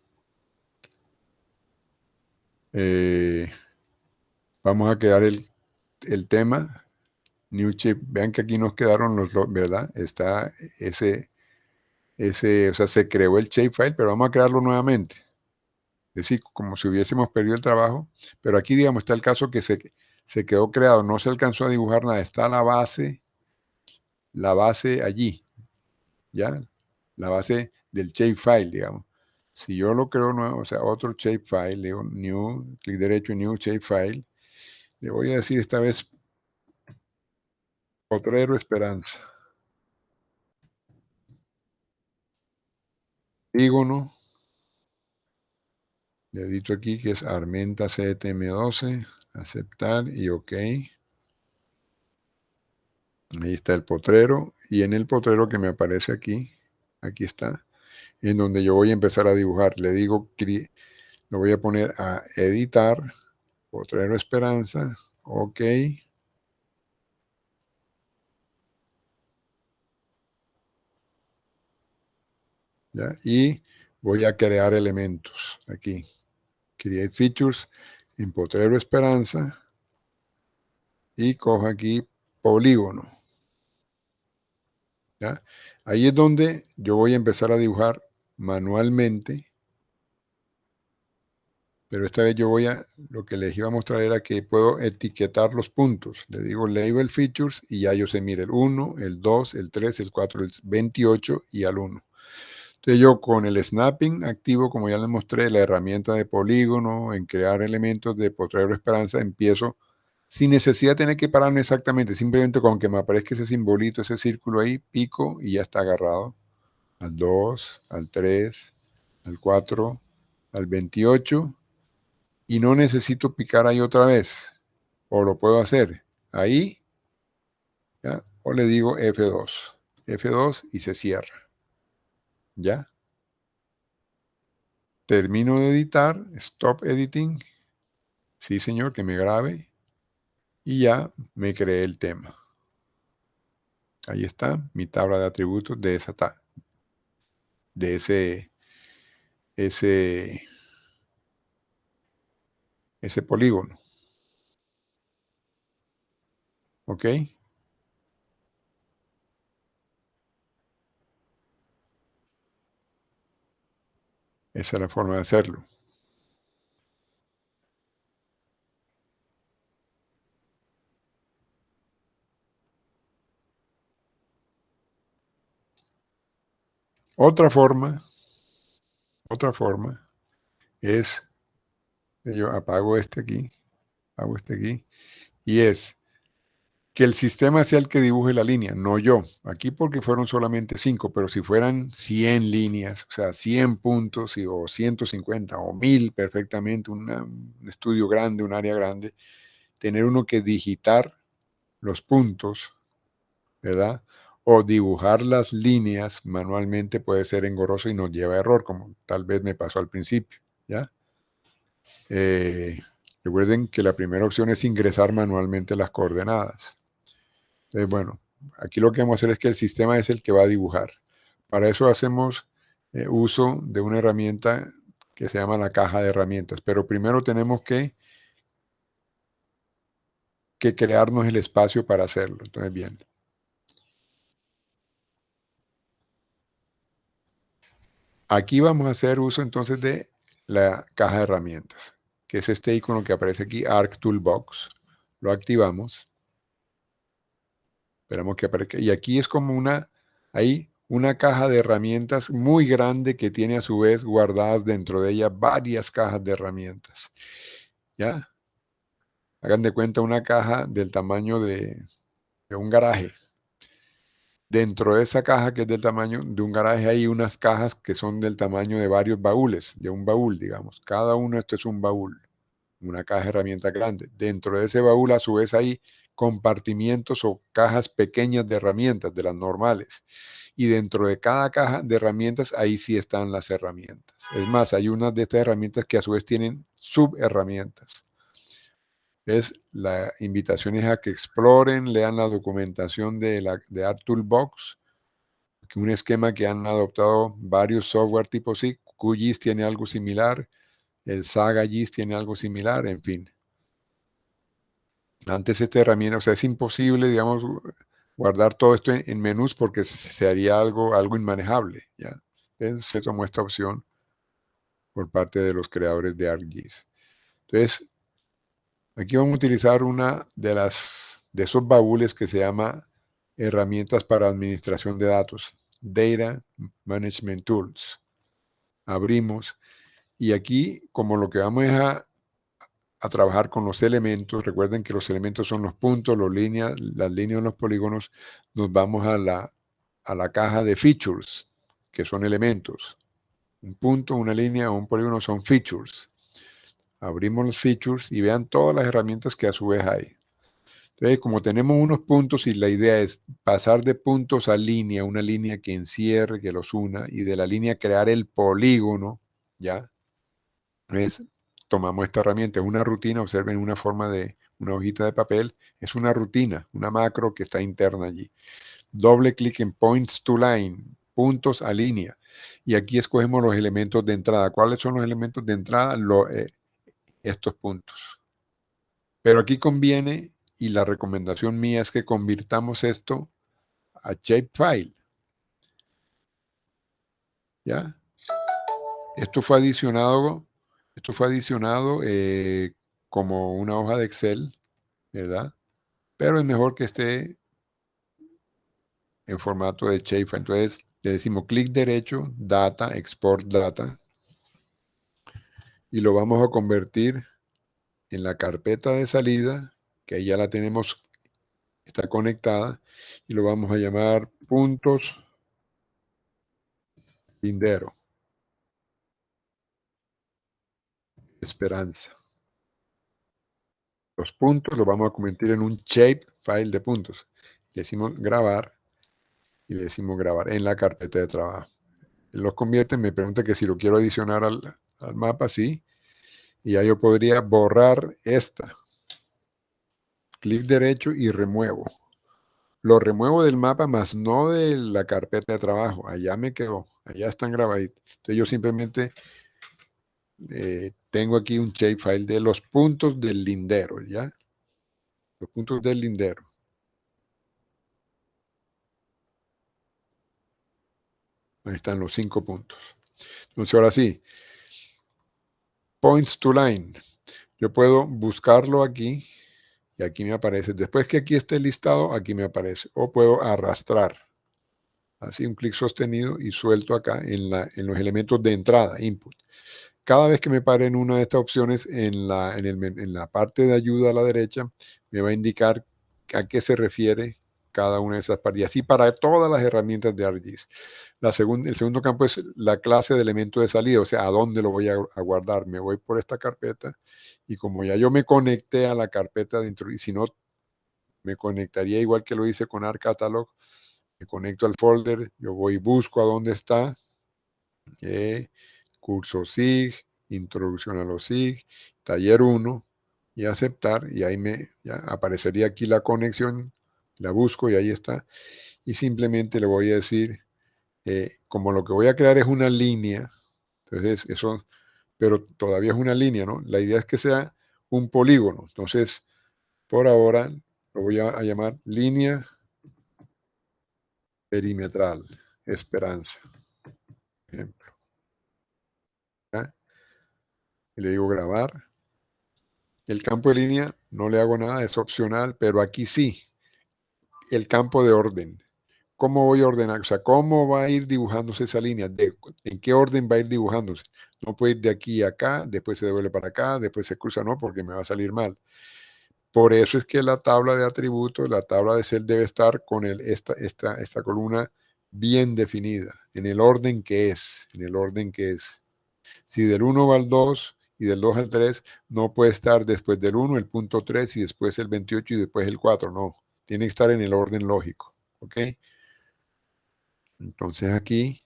Speaker 1: Vamos a quedar el tema, New Shape. Vean que aquí nos quedaron ¿verdad? Está o sea, se creó el shapefile, pero vamos a crearlo nuevamente. Es decir, como si hubiésemos perdido el trabajo, pero aquí, digamos, está el caso que se quedó creado, no se alcanzó a dibujar nada, está la base allí, ¿ya? La base del shapefile, digamos. Si yo lo creo nuevo, o sea, otro shapefile, le digo New, clic derecho, New Shapefile, le voy a decir esta vez Potrero Esperanza. Polígono, le edito aquí que es Armenta CTM12, aceptar y OK. Ahí está el potrero, y en el potrero que me aparece aquí está, en donde yo voy a empezar a dibujar. Le digo, lo voy a poner a editar, potrero Esperanza, OK. ¿Ya? Y voy a crear elementos aquí. Create Features en potrero Esperanza y cojo aquí polígono. ¿Ya? Ahí es donde yo voy a empezar a dibujar manualmente, pero esta vez lo que les iba a mostrar era que puedo etiquetar los puntos. Le digo Label Features y ya yo sé, mire, el 1, el 2, el 3, el 4, el 28 y al 1. Entonces yo con el snapping activo, como ya les mostré, la herramienta de polígono, en crear elementos de potrero Esperanza, empiezo sin necesidad de tener que pararme exactamente, simplemente con que me aparezca ese simbolito, ese círculo ahí, pico y ya está agarrado. Al 2, al 3, al 4, al 28 y no necesito picar ahí otra vez, o lo puedo hacer ahí, ¿ya? O le digo F2, F2 y se cierra, ¿ya? Termino de editar, Stop Editing, sí señor, que me grabe, y ya me creé el tema. Ahí está mi tabla de atributos de de ese polígono. ¿Ok? Esa es la forma de hacerlo. Otra forma es, yo apago este aquí, y es que el sistema sea el que dibuje la línea, no yo. Aquí porque fueron solamente 5, pero si fueran 100 líneas, o sea, 100 puntos, o 150 o 1000 perfectamente, un estudio grande, un área grande, tener uno que digitar los puntos, ¿verdad? O dibujar las líneas manualmente puede ser engorroso y nos lleva a error, como tal vez me pasó al principio, ¿ya? Recuerden que la primera opción es ingresar manualmente las coordenadas. Entonces, bueno, aquí lo que vamos a hacer es que el sistema es el que va a dibujar. Para eso hacemos uso de una herramienta que se llama la caja de herramientas, pero primero tenemos que crearnos el espacio para hacerlo. Entonces, bien. Aquí vamos a hacer uso entonces de la caja de herramientas, que es este icono que aparece aquí, Arc Toolbox. Lo activamos. Esperamos que aparezca. Y aquí es como hay una caja de herramientas muy grande que tiene a su vez guardadas dentro de ella varias cajas de herramientas. ¿Ya? Hagan de cuenta una caja del tamaño de un garaje. Dentro de esa caja que es del tamaño de un garaje hay unas cajas que son del tamaño de varios baúles, de un baúl, digamos. Cada uno de estos es un baúl, una caja de herramientas grande. Dentro de ese baúl, a su vez, hay compartimientos o cajas pequeñas de herramientas, de las normales. Y dentro de cada caja de herramientas, ahí sí están las herramientas. Es más, hay unas de estas herramientas que a su vez tienen subherramientas. La invitación es a que exploren, lean la documentación de ArtToolbox, que un esquema que han adoptado varios software tipo sí, QGIS tiene algo similar, el Saga GIS tiene algo similar, en fin. Antes esta herramienta, o sea, es imposible, digamos, guardar todo esto en menús porque se haría algo inmanejable, ¿ya? Entonces se tomó esta opción por parte de los creadores de ArcGIS. Entonces, aquí vamos a utilizar una de esos baúles que se llama herramientas para administración de datos, Data Management Tools. Abrimos y aquí, como lo que vamos es a trabajar con los elementos, recuerden que los elementos son los puntos, las líneas, los polígonos, nos vamos a la caja de features, que son elementos. Un punto, una línea o un polígono son features. Abrimos los features y vean todas las herramientas que a su vez hay. Entonces, como tenemos unos puntos y la idea es pasar de puntos a línea, una línea que encierre, que los una, y de la línea crear el polígono, ¿ya? Entonces, tomamos esta herramienta, es una rutina, observen una forma de una hojita de papel, es una rutina, una macro que está interna allí. Doble clic en Points to Line, puntos a línea, y aquí escogemos los elementos de entrada. ¿Cuáles son los elementos de entrada? Estos puntos. Pero aquí conviene, y la recomendación mía es que convirtamos esto a shapefile. ¿Ya? Esto fue adicionado, como una hoja de Excel, ¿verdad? Pero es mejor que esté en formato de shapefile. Entonces le decimos clic derecho, data, export data, y lo vamos a convertir en la carpeta de salida, que ahí ya la tenemos, está conectada, y lo vamos a llamar puntos lindero, esperanza. Los puntos los vamos a convertir en un shapefile de puntos. Le decimos grabar y le decimos grabar en la carpeta de trabajo. Él los convierte, me pregunta que si lo quiero adicionar al mapa, sí, y ya yo podría borrar esta. Clic derecho y remuevo. Lo remuevo del mapa, más no de la carpeta de trabajo. Allá me quedó, allá están grabaditos. Entonces yo simplemente tengo aquí un shapefile de los puntos del lindero, ¿ya? Los puntos del lindero. Ahí están los 5 puntos. Entonces ahora sí, points to line. Yo puedo buscarlo aquí y aquí me aparece. Después que aquí esté listado, aquí me aparece. O puedo arrastrar. Así un clic sostenido y suelto acá en los elementos de entrada, input. Cada vez que me pare en una de estas opciones, en la parte de ayuda a la derecha, me va a indicar a qué se refiere cada una de esas partes. Y así para todas las herramientas de ArcGIS. El segundo campo es la clase de elemento de salida, o sea, a dónde lo voy a guardar. Me voy por esta carpeta y como ya yo me conecté a la carpeta dentro, y si no, me conectaría igual que lo hice con ArcCatalog, me conecto al folder, yo voy y busco a dónde está, curso SIG, introducción a los SIG, taller 1 y aceptar, y ahí ya aparecería aquí la conexión, la busco y ahí está, y simplemente le voy a decir, como lo que voy a crear es una línea, entonces eso, pero todavía es una línea, ¿no? La idea es que sea un polígono, entonces por ahora lo voy a llamar línea perimetral, esperanza, ejemplo. ¿Ya? Y le digo grabar. El campo de línea no le hago nada, es opcional, pero aquí sí, el campo de orden. ¿Cómo voy a ordenar? O sea, ¿cómo va a ir dibujándose esa línea? ¿En qué orden va a ir dibujándose? No puede ir de aquí a acá, después se devuelve para acá, después se cruza, no, porque me va a salir mal. Por eso es que la tabla de atributos, la tabla de cel debe estar con esta columna bien definida, en el orden que es, en el orden que es. Si del 1 va al 2 y del 2 al 3, no puede estar después del 1 el punto 3 y después el 28 y después el 4, no. Tiene que estar en el orden lógico, ¿ok? Entonces aquí,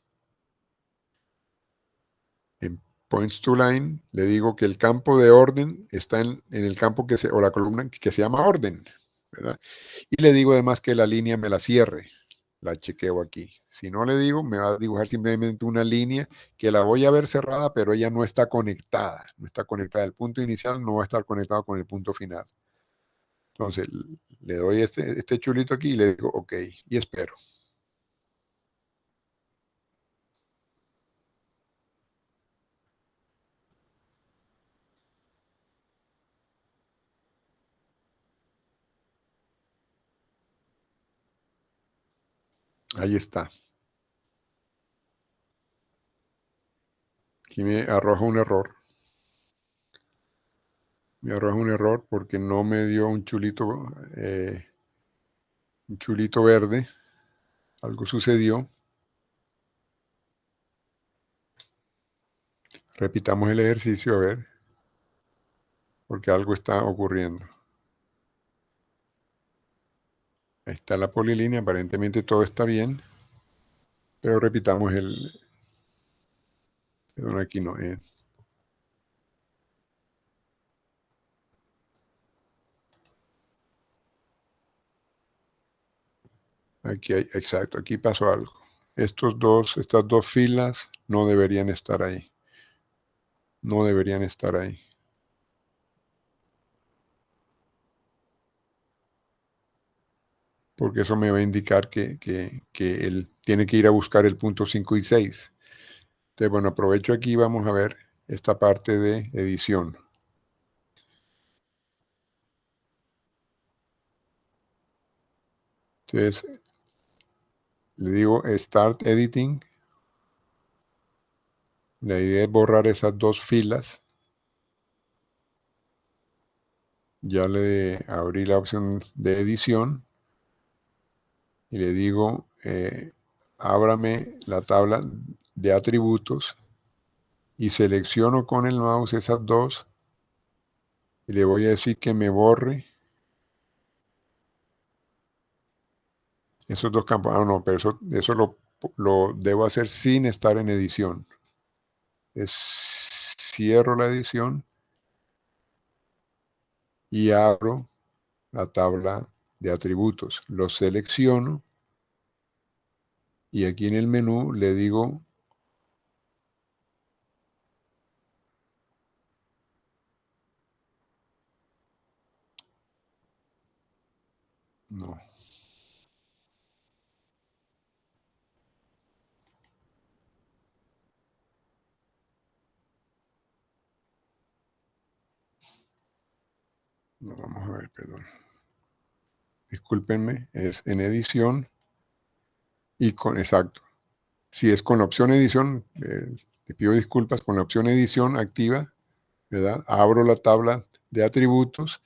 Speaker 1: en Points to Line, le digo que el campo de orden está en el campo o la columna que se llama orden, ¿verdad? Y le digo además que la línea me la cierre, la chequeo aquí. Si no le digo, me va a dibujar simplemente una línea que la voy a ver cerrada, pero ella no está conectada, no está conectada. El punto inicial no va a estar conectado con el punto final. Entonces, le doy este chulito aquí y le digo, ok, y espero. Ahí está. Aquí me arroja un error. Me arroja un error porque no me dio un chulito verde. Algo sucedió. Repitamos el ejercicio a ver, porque algo está ocurriendo. Ahí está la polilínea, aparentemente todo está bien, pero repitamos perdón, aquí no, aquí hay, exacto, aquí pasó algo. Estas dos filas no deberían estar ahí, no deberían estar ahí. Porque eso me va a indicar que él tiene que ir a buscar el punto 5 y 6. Entonces, bueno, aprovecho aquí, vamos a ver esta parte de edición. Entonces, le digo Start Editing. La idea es borrar esas dos filas. Ya le abrí la opción de edición y le digo, ábrame la tabla de atributos y selecciono con el mouse esas dos y le voy a decir que me borre esos dos campos. Ah, no, pero eso lo debo hacer sin estar en edición. Cierro la edición y abro la tabla de atributos. Lo selecciono y aquí en el menú le digo, no, no, vamos a ver, perdón. Discúlpenme, es en edición y exacto. Si es con la opción edición, te pido disculpas, con la opción edición activa, ¿verdad? Abro la tabla de atributos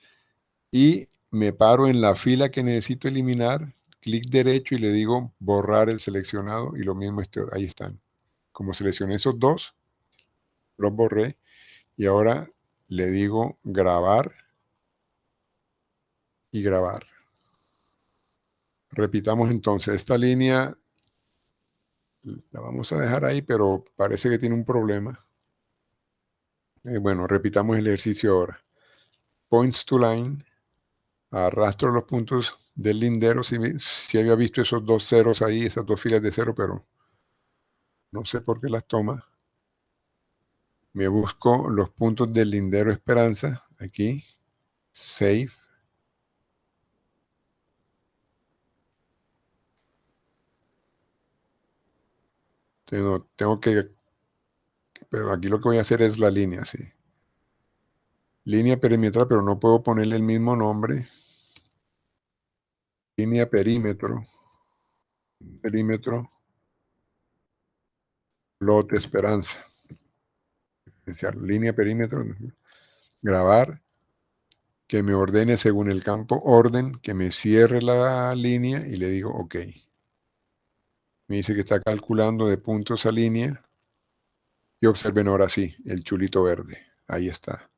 Speaker 1: y me paro en la fila que necesito eliminar, clic derecho y le digo borrar el seleccionado y lo mismo ahí están. Como seleccioné esos dos, los borré y ahora le digo grabar y grabar. Repitamos entonces, esta línea la vamos a dejar ahí, pero parece que tiene un problema. Bueno, repitamos el ejercicio ahora. Points to line, arrastro los puntos del lindero, si había visto esos dos ceros ahí, esas dos filas de cero, pero no sé por qué las toma. Me busco los puntos del lindero Esperanza, aquí, save. Tengo que, pero aquí lo que voy a hacer es la línea, sí. Línea perimetral, pero no puedo ponerle el mismo nombre. Línea perímetro, lote Esperanza. Línea perímetro, grabar que me ordene según el campo orden, que me cierre la línea y le digo OK. Me dice que está calculando de puntos a línea y observen ahora sí, el chulito verde. Ahí está.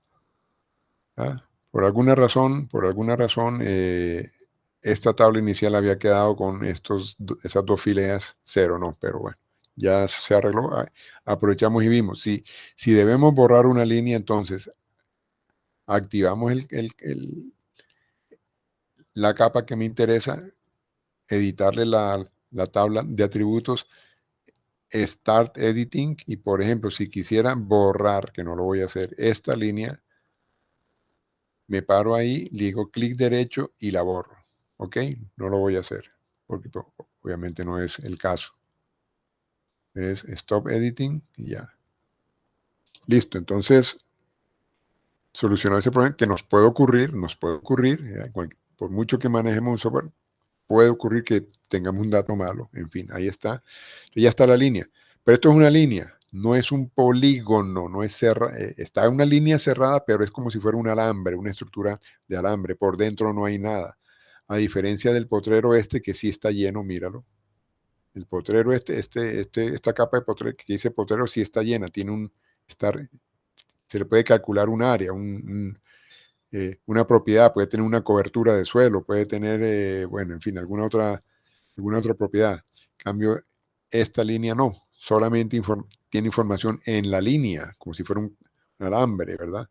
Speaker 1: ¿Ah? Por alguna razón, esta tabla inicial había quedado con esas dos fileas cero, ¿no? Pero bueno, ya se arregló. Aprovechamos y vimos. Si debemos borrar una línea, entonces activamos la capa que me interesa, editarle la tabla de atributos, Start Editing, y por ejemplo, si quisiera borrar, que no lo voy a hacer, esta línea, me paro ahí, le digo clic derecho y la borro. ¿Ok? No lo voy a hacer, porque obviamente no es el caso. Es Stop Editing y ya. Listo, entonces solucionar ese problema que nos puede ocurrir, por mucho que manejemos un software, puede ocurrir que tengamos un dato malo, en fin, ahí está. Ya está la línea. Pero esto es una línea, no es un polígono, no es está en una línea cerrada, pero es como si fuera un alambre, una estructura de alambre. Por dentro no hay nada. A diferencia del potrero este que sí está lleno, míralo. El potrero esta capa de potrero que dice potrero sí está llena, se le puede calcular un área, una propiedad, puede tener una cobertura de suelo, puede tener, bueno, en fin, alguna otra propiedad. En cambio, esta línea no, solamente tiene información en la línea, como si fuera un alambre, ¿verdad?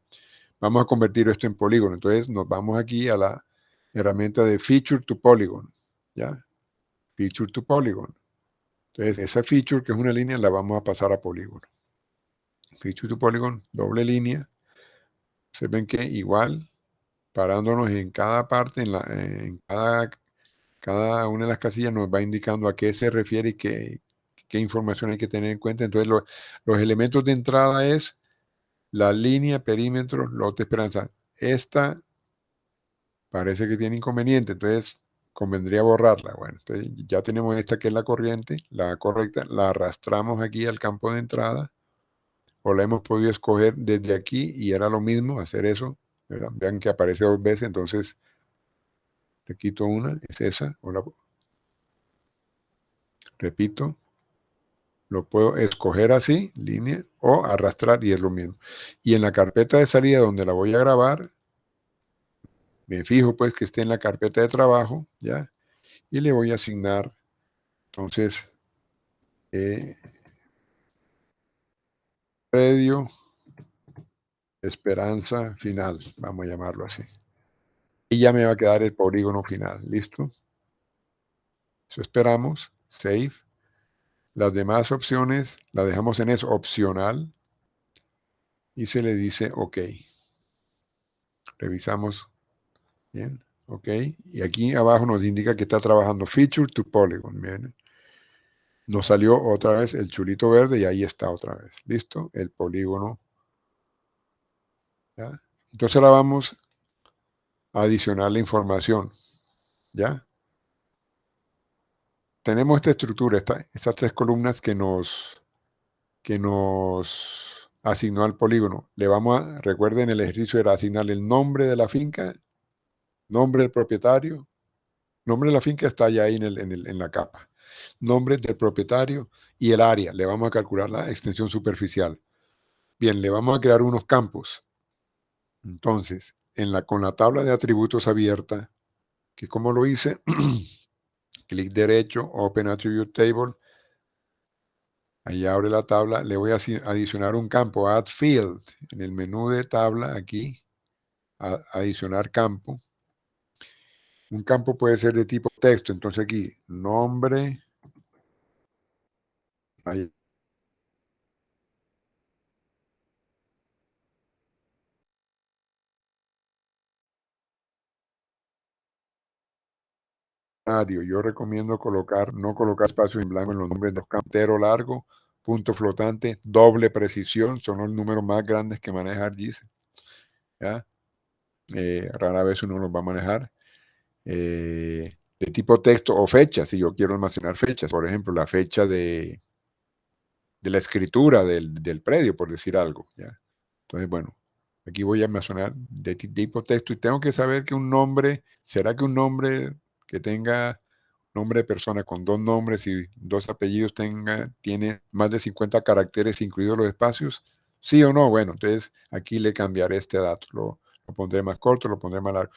Speaker 1: Vamos a convertir esto en polígono. Entonces nos vamos aquí a la herramienta de Feature to Polygon, ¿ya? Feature to Polygon. Entonces esa feature, que es una línea, la vamos a pasar a polígono. Feature to Polygon, doble línea. Se ven que igual, parándonos en cada parte, en cada una de las casillas nos va indicando a qué se refiere y qué información hay que tener en cuenta. Entonces, los elementos de entrada es la línea, perímetro, lote, esperanza. Esta parece que tiene inconveniente, entonces convendría borrarla. Bueno, entonces ya tenemos esta que es la corriente, la correcta, la arrastramos aquí al campo de entrada, o la hemos podido escoger desde aquí y era lo mismo hacer eso, ¿verdad? Vean que aparece dos veces, entonces le quito una, es esa, repito, lo puedo escoger así, línea, o arrastrar y es lo mismo. Y en la carpeta de salida donde la voy a grabar, me fijo pues que esté en la carpeta de trabajo, ¿ya? Y le voy a asignar, entonces, predio, esperanza final, vamos a llamarlo así. Y ya me va a quedar el polígono final, ¿listo? Eso esperamos, save. Las demás opciones las dejamos en eso, opcional, y se le dice OK. Revisamos, bien, OK. Y aquí abajo nos indica que está trabajando Feature to Polygon, bien. Nos salió otra vez el chulito verde y ahí está otra vez, ¿listo? El polígono, ¿ya? Entonces ahora vamos a adicionar la información, ¿ya? Tenemos esta estructura, estas tres columnas que nos asignó al polígono. Recuerden, el ejercicio era asignarle el nombre de la finca, nombre del propietario, nombre de la finca está ya ahí en la capa, nombre del propietario y el área. Le vamos a calcular la extensión superficial. Bien, le vamos a crear unos campos. Entonces, con la tabla de atributos abierta, que como lo hice, clic derecho, Open Attribute Table, ahí abre la tabla, le voy a adicionar un campo, Add Field, en el menú de tabla aquí, adicionar campo. Un campo puede ser de tipo texto, entonces aquí, nombre, ahí, yo recomiendo no colocar espacios en blanco en los nombres de los campos, entero largo, punto flotante, doble precisión, son los números más grandes que maneja ArcGIS, ¿ya? Rara vez uno los va a manejar. De tipo texto o fecha, si yo quiero almacenar fechas, por ejemplo, la fecha de la escritura del predio, por decir algo, ¿ya? Entonces, bueno, Aquí voy a almacenar de tipo texto y tengo que saber que un nombre, ¿será que un nombre que tenga nombre de persona con dos nombres y dos apellidos tiene más de 50 caracteres incluidos los espacios? ¿Sí o no? Bueno, entonces aquí le cambiaré este dato, lo pondré más corto, lo pondré más largo.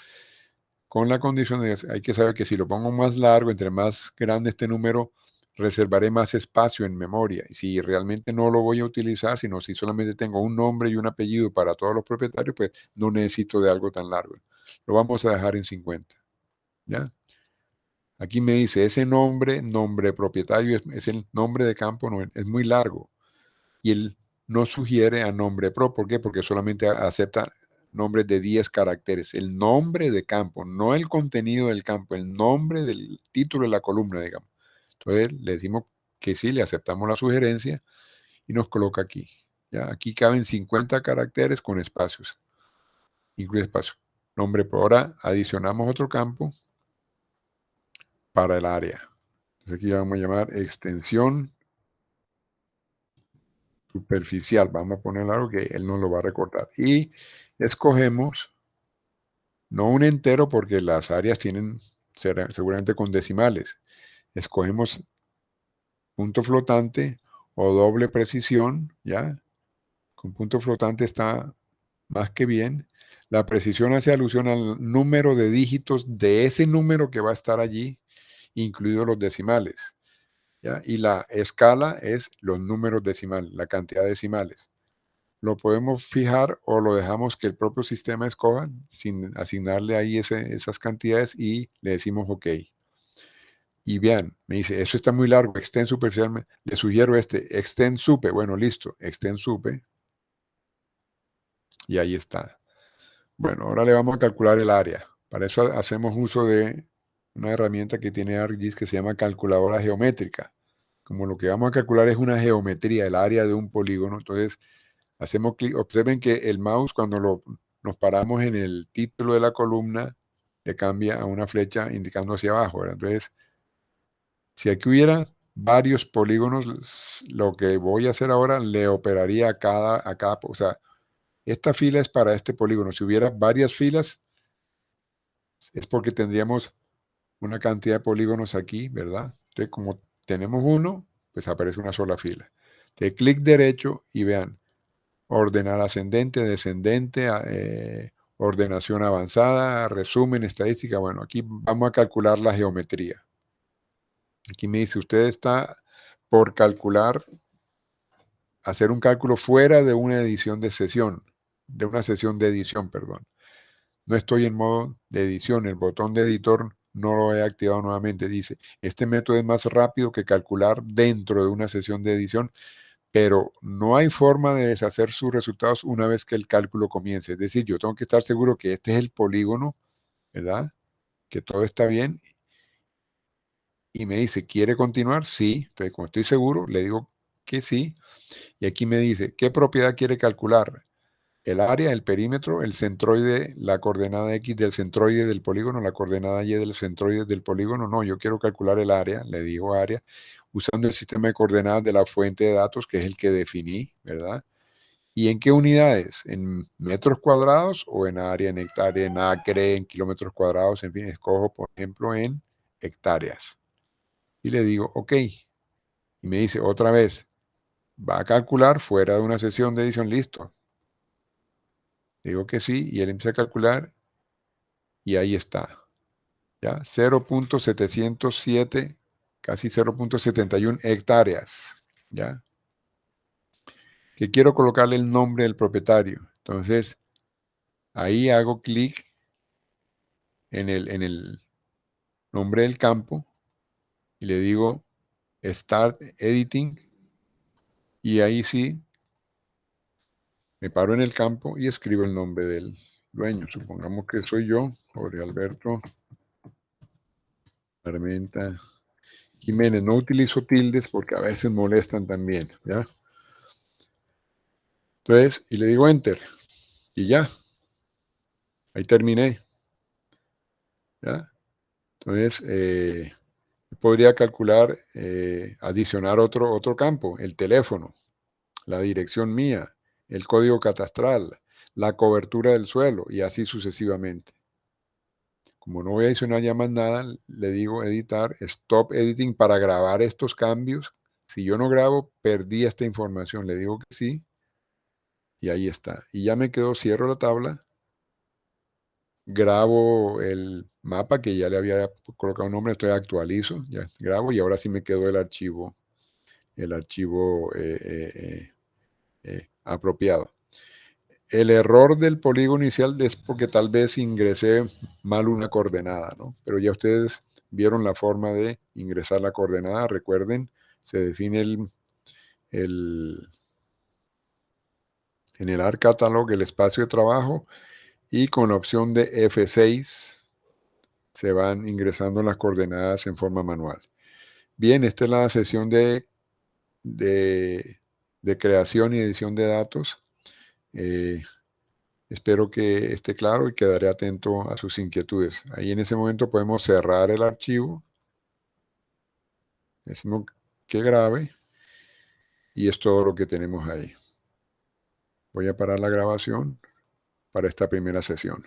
Speaker 1: Con la condición de que hay que saber que si lo pongo más largo, entre más grande este número, reservaré más espacio en memoria. Y si realmente no lo voy a utilizar, sino si solamente tengo un nombre y un apellido para todos los propietarios, pues no necesito de algo tan largo. Lo vamos a dejar en 50. ¿Ya? Aquí me dice, ese nombre propietario, es el nombre de campo, no, es muy largo. Y él no sugiere a nombre pro. ¿Por qué? Porque solamente acepta nombres de 10 caracteres. El nombre de campo, no el contenido del campo, el nombre del título de la columna, digamos. Entonces le decimos que sí, le aceptamos la sugerencia y nos coloca aquí. ¿Ya? Aquí caben 50 caracteres con espacios. Incluye espacio. Nombre pro. Ahora adicionamos otro campo para el área. Entonces aquí vamos a llamar extensión superficial. Vamos a poner algo que él nos lo va a recortar. Y escogemos, no un entero porque las áreas tienen seguramente con decimales. Escogemos punto flotante o doble precisión, ¿ya? Con punto flotante está más que bien. La precisión hace alusión al número de dígitos de ese número que va a estar allí, incluidos los decimales, ¿ya? Y la escala es los números decimales, la cantidad de decimales. Lo podemos fijar o lo dejamos que el propio sistema escoja sin asignarle ahí esas cantidades y le decimos OK. Y vean, me dice, eso está muy largo, extend superficialmente. Le sugiero extend supe. Bueno, listo, extend supe. Y ahí está. Bueno, ahora le vamos a calcular el área. Para eso hacemos uso de una herramienta que tiene ArcGIS que se llama calculadora geométrica. Como lo que vamos a calcular es una geometría, el área de un polígono, entonces hacemos clic, observen que el mouse cuando nos paramos en el título de la columna, le cambia a una flecha indicando hacia abajo, ¿verdad? Entonces, si aquí hubiera varios polígonos, lo que voy a hacer ahora le operaría o sea, esta fila es para este polígono. Si hubiera varias filas, es porque tendríamos una cantidad de polígonos aquí, ¿verdad? Entonces, como tenemos uno, pues aparece una sola fila. Entonces, clic derecho y vean, ordenar ascendente, descendente, ordenación avanzada, resumen, estadística. Bueno, aquí vamos a calcular la geometría. Aquí me dice, usted está por calcular, hacer un cálculo fuera de una edición de sesión, de una sesión de edición, perdón. No estoy en modo de edición, el botón de editor no lo he activado nuevamente. Dice, este método es más rápido que calcular dentro de una sesión de edición, pero no hay forma de deshacer sus resultados una vez que el cálculo comience. Es decir, yo tengo que estar seguro que este es el polígono, ¿verdad? Que todo está bien. Y me dice, ¿quiere continuar? Sí. Entonces, como estoy seguro, le digo que sí. Y aquí me dice, ¿qué propiedad quiere calcular? El área, el perímetro, el centroide, la coordenada X del centroide del polígono, la coordenada Y del centroide del polígono. No, yo quiero calcular el área, le digo área, usando el sistema de coordenadas de la fuente de datos, que es el que definí, ¿verdad? ¿Y en qué unidades? ¿En metros cuadrados o en área, en hectárea, en acre, en kilómetros cuadrados? En fin, escojo, por ejemplo, en hectáreas. Y le digo, OK. Y me dice otra vez, va a calcular fuera de una sesión de edición, listo. Digo que sí, y él empieza a calcular, y ahí está. ¿Ya? 0.707, casi 0.71 hectáreas. ¿Ya? Que quiero colocarle el nombre del propietario. Entonces, ahí hago clic en el nombre del campo y le digo Start Editing y ahí sí me paro en el campo y escribo el nombre del dueño. Supongamos que soy yo, Jorge Alberto Armenta Jiménez. No utilizo tildes porque a veces molestan también, ¿ya? Entonces, y le digo Enter y ya, ahí terminé, ¿ya? Entonces, podría calcular, adicionar otro campo, el teléfono, la dirección mía, el código catastral, la cobertura del suelo y así sucesivamente. Como no voy a adicionar ya más nada, le digo editar, stop editing para grabar estos cambios. Si yo no grabo, perdí esta información. Le digo que sí y ahí está. Y ya me quedó, cierro la tabla, grabo el mapa que ya le había colocado un nombre, estoy actualizo, ya grabo y ahora sí me quedó el archivo apropiado. El error del polígono inicial es porque tal vez ingresé mal una coordenada, ¿no? Pero ya ustedes vieron la forma de ingresar la coordenada. Recuerden, se define en el ArcCatalog el espacio de trabajo y con la opción de F6 se van ingresando las coordenadas en forma manual. Bien, esta es la sesión de, de creación y edición de datos. Espero que esté claro y quedaré atento a sus inquietudes. Ahí en ese momento podemos cerrar el archivo, decimos que grabe y es todo lo que tenemos ahí. Voy a parar la grabación para esta primera sesión.